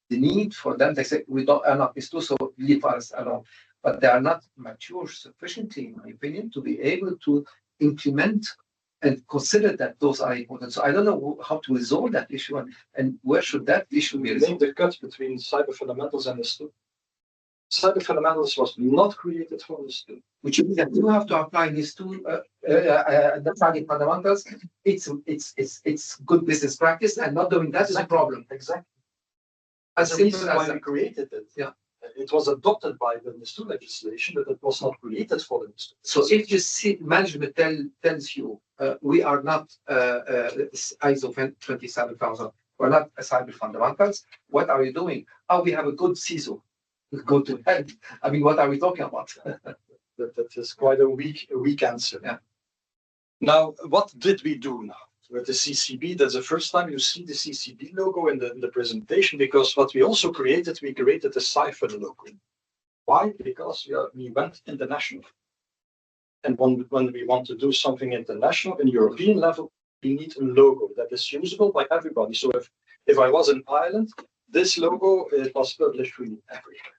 [SPEAKER 2] the need for them. They say, we are not NIST-2, so leave us alone. But they are not mature sufficiently, in my opinion, to be able to implement and consider that those are important. So I don't know how to resolve that issue and where should that issue be
[SPEAKER 3] We
[SPEAKER 2] resolved.
[SPEAKER 3] made the cut between cyber fundamentals and NIST-2. Cyber fundamentals was not created for NIST-2.
[SPEAKER 2] Which means that you have to apply these two the target fundamentals. It's good business practice, and not doing that is a problem.
[SPEAKER 3] Exactly.
[SPEAKER 2] As
[SPEAKER 3] That's the reason
[SPEAKER 2] simple
[SPEAKER 3] why
[SPEAKER 2] as
[SPEAKER 3] we
[SPEAKER 2] that.
[SPEAKER 3] created it.
[SPEAKER 2] Yeah.
[SPEAKER 3] It was adopted by the NIST-2 legislation, but it was not created for the NIST-2.
[SPEAKER 2] So if you see management tells you we are not ISO 27000, we're not a cyber fundamentals, what are you doing? Oh, we have a good CISO. Go to hell. I mean, what are we talking about?
[SPEAKER 3] That is quite a weak answer.
[SPEAKER 2] Yeah.
[SPEAKER 3] Now, what did we do now with the CCB? That's the first time you see the CCB logo in the presentation, because what we also created, we created a CyFun logo. Why? Because we went international. And when we want to do something international in European level, we need a logo that is usable by everybody. So if I was in Ireland, this logo it was published really everywhere.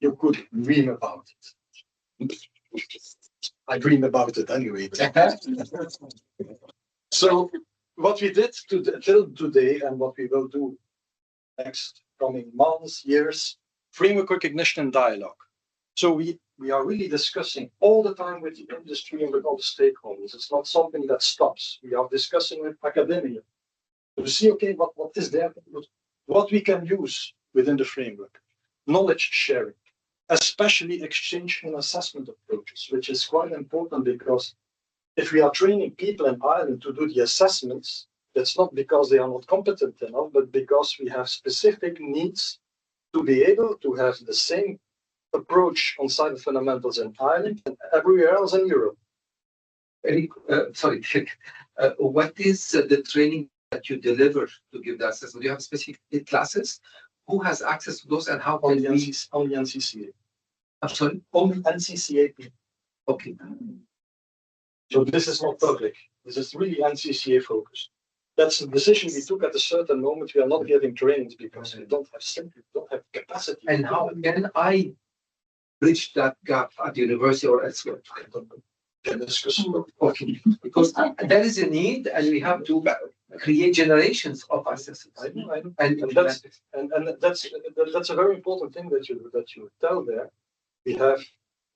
[SPEAKER 3] You could dream about it. I dream about it anyway. So what we did till today and what we will do next coming months, years, framework recognition and dialogue. So we are really discussing all the time with the industry and with all the stakeholders. It's not something that stops. We are discussing with academia to see, okay, what is there, what we can use within the framework. Knowledge sharing, especially exchange and assessment approaches, which is quite important, because if we are training people in Ireland to do the assessments, that's not because they are not competent enough, but because we have specific needs to be able to have the same approach on cyber fundamentals in Ireland and everywhere else in Europe.
[SPEAKER 2] Sorry, what is the training that you deliver to give the assessment? Do you have specific classes? Who has access to those, and how can
[SPEAKER 3] Only
[SPEAKER 2] we?
[SPEAKER 3] only NCCA.
[SPEAKER 2] I'm sorry.
[SPEAKER 3] Only NCCA people.
[SPEAKER 2] Okay.
[SPEAKER 3] So this is not public. This is really NCCA focused. That's the decision we took at a certain moment. We are not giving trainings because we don't have capacity.
[SPEAKER 2] And how can I bridge that gap at the university or elsewhere?
[SPEAKER 3] Can discuss.
[SPEAKER 2] Okay, because there is a need, and we have to create generations of assessors.
[SPEAKER 3] I know.
[SPEAKER 2] And
[SPEAKER 3] That's a very important thing that you tell there. We have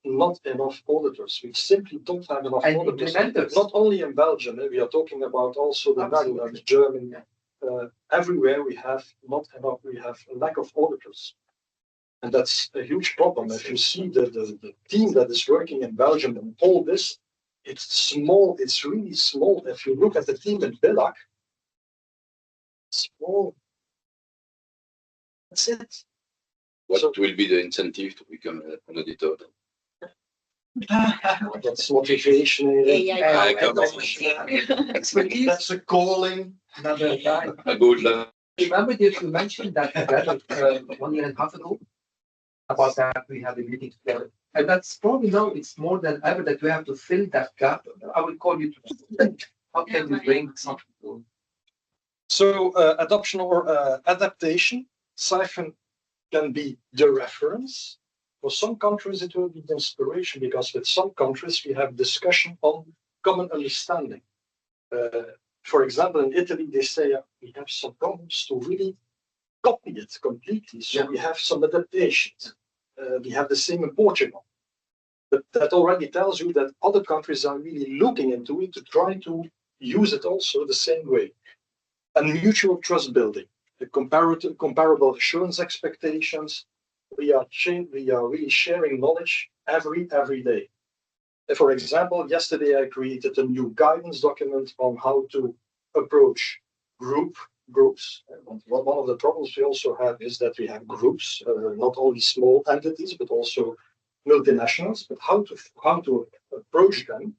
[SPEAKER 3] not enough auditors. We simply don't have enough
[SPEAKER 2] and
[SPEAKER 3] auditors.
[SPEAKER 2] implementers.
[SPEAKER 3] Not only in Belgium, we are talking about also the Netherlands, Germany. Everywhere we have not enough. We have a lack of auditors, and that's a huge problem. If you see the team that is working in Belgium and all this, it's small. It's really small. If you look at the team in Billac, small. That's it.
[SPEAKER 4] What will be the incentive to become an auditor?
[SPEAKER 3] That's motivation.
[SPEAKER 2] Expertise.
[SPEAKER 3] That's a calling.
[SPEAKER 2] Another guy.
[SPEAKER 4] A good luck.
[SPEAKER 2] Remember that you mentioned that together 1 year and a half ago about that we had a meeting together, and that's probably now it's more than ever that we have to fill that gap. I will call you to how can we bring something?
[SPEAKER 3] So adoption or adaptation, CyFun can be the reference. For some countries, it will be the inspiration, because with some countries we have discussion on common understanding. For example, in Italy, they say we have some problems to really copy it completely. So we have some adaptations. We have the same in Portugal. But that already tells you that other countries are really looking into it to try to use it also the same way. And mutual trust building, the comparable assurance expectations. We are really sharing knowledge every day. For example, yesterday I created a new guidance document on how to approach groups. One of the problems we also have is that we have groups, not only small entities, but also multinationals, but how to approach them.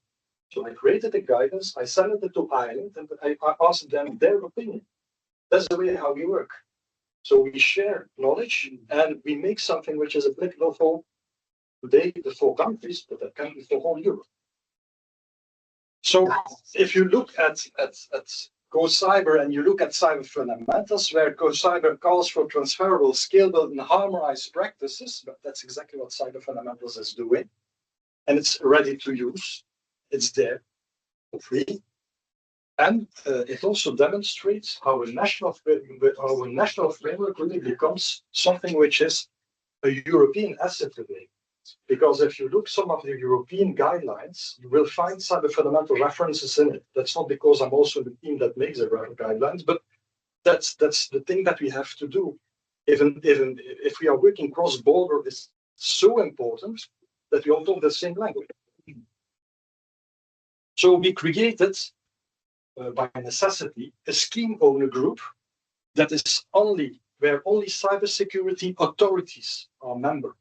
[SPEAKER 3] So I created a guidance, I sent it to Ireland, and I asked them their opinion. That's the way how we work. So we share knowledge and we make something which is applicable for today the 4 countries, but that can be for whole Europe. So if you look at GoCyber and you look at cyber fundamentals, where GoCyber calls for transferable, scalable, and harmonized practices, but that's exactly what cyber fundamentals is doing. And it's ready to use. It's there for free. And it also demonstrates how a national framework really becomes something which is a European asset today. Because if you look some of the European guidelines, you will find cyber fundamental references in it. That's not because I'm also the team that makes the guidelines, but that's the thing that we have to do. Even if we are working cross-border, it's so important that we all talk the same language. So we created, by necessity, a scheme owner group that is where only cybersecurity authorities are members.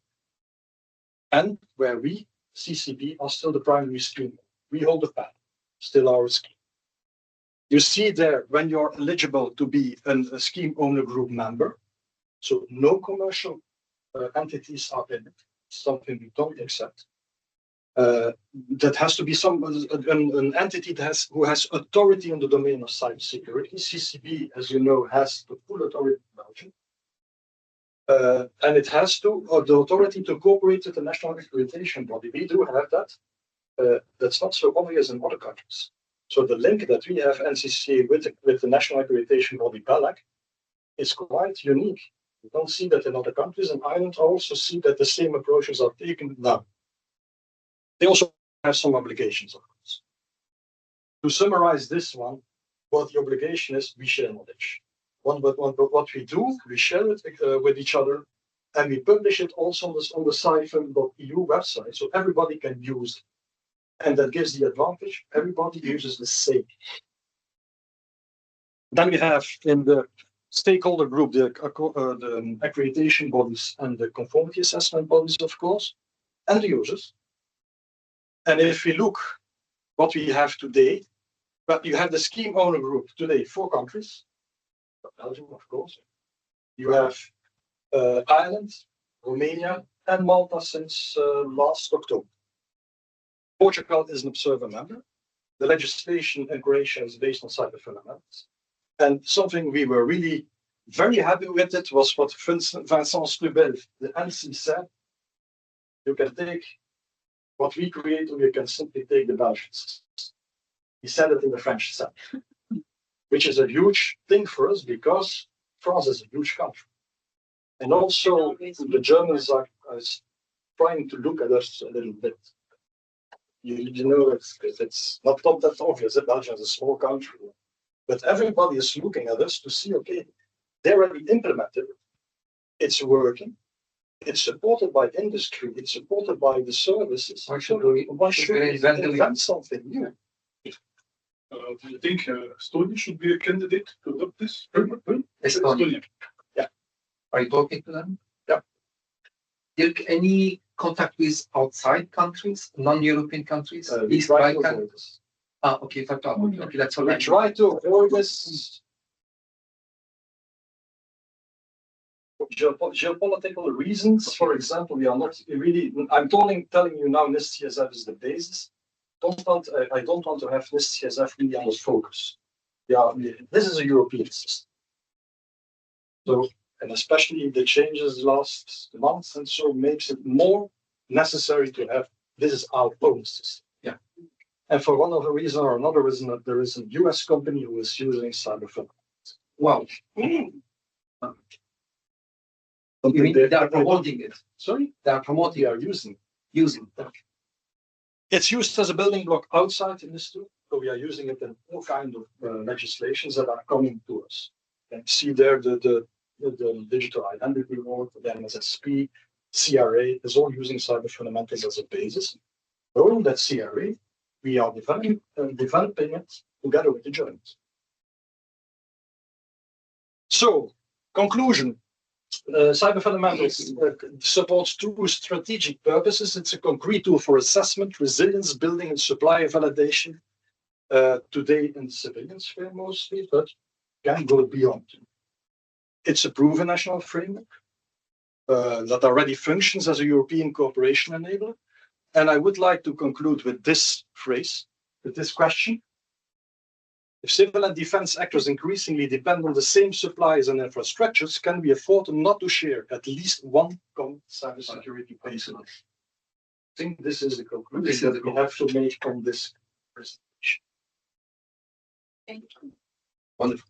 [SPEAKER 3] And where we, CCB, are still the primary scheme. We hold the pen, still our scheme. You see there when you're eligible to be a scheme owner group member, so no commercial entities are in it, something we don't accept. That has to be an entity who has authority in the domain of cybersecurity. CCB, as you know, has the full authority in Belgium. And it has the authority to cooperate with the national accreditation body. We do have that. That's not so obvious in other countries. So the link that we have NCCA with the national accreditation body BELAC is quite unique. You don't see that in other countries, and Ireland also see that the same approaches are taken now. They also have some obligations, of course. To summarize this one, what the obligation is, we share knowledge. What we do, we share it with each other, and we publish it also on the CyFun.eu website, so everybody can use it. And that gives the advantage, everybody uses the same. Then we have in the stakeholder group, the accreditation bodies and the conformity assessment bodies, of course, and the users. And if we look what we have today, but you have the scheme owner group today, 4 countries. Belgium, of course. You have Ireland, Romania, and Malta since last October. Portugal is an observer member. The legislation in Croatia is based on cyber fundamentals. And something we were really very happy with it was what Vincent Stubel, the NC, said. You can take what we create, or you can simply take the Belgians. He said it in the French sense. Which is a huge thing for us because France is a huge country. And also the Germans are trying to look at us a little bit. You know, it's not that obvious. Belgium is a small country. But everybody is looking at us to see, okay, they already implemented it. It's working. It's supported by industry. It's supported by the services.
[SPEAKER 2] Why should we
[SPEAKER 3] invent something new?
[SPEAKER 1] Do you think Estonia should be a candidate to adopt this?
[SPEAKER 2] Estonia.
[SPEAKER 3] Yeah.
[SPEAKER 2] Are you talking to them?
[SPEAKER 3] Yeah.
[SPEAKER 2] Dirk, any contact with outside countries, non-European countries?
[SPEAKER 3] We try to avoid this.
[SPEAKER 2] Okay, okay, that's all
[SPEAKER 3] We
[SPEAKER 2] right.
[SPEAKER 3] try to avoid this. Geopolitical reasons, for example, we are not really. I'm telling you now, NIST-CSF is the basis. I don't want to have NIST-CSF really on the focus. Yeah, this is a European system. So, and especially the changes last month and so makes it more necessary to have this is our own system.
[SPEAKER 2] Yeah.
[SPEAKER 3] And for one other reason or another reason, that there is a US company who is using CyberFun.
[SPEAKER 2] Wow. You mean they are promoting it?
[SPEAKER 3] Sorry?
[SPEAKER 2] They are promoting.
[SPEAKER 3] They are using
[SPEAKER 2] it.
[SPEAKER 3] It's used as a building block outside in this too. So we are using it in all kinds of legislations that are coming to us. And see there the digital identity law, the MSSP, CRA is all using cyber fundamentals as a basis. Growing that CRA, we are developing it together with the joint. So, conclusion. Cyber fundamentals supports two strategic purposes. It's a concrete tool for assessment, resilience building, and supplier validation. Today in the civilian sphere mostly, but can go beyond. It's a proven national framework that already functions as a European cooperation enabler. And I would like to conclude with this phrase, with this question. If civil and defense actors increasingly depend on the same suppliers and infrastructures, can we afford not to share at least one common cybersecurity baseline? I think this is the conclusion that we have to make from this presentation.
[SPEAKER 6] Thank you.
[SPEAKER 3] Wonderful.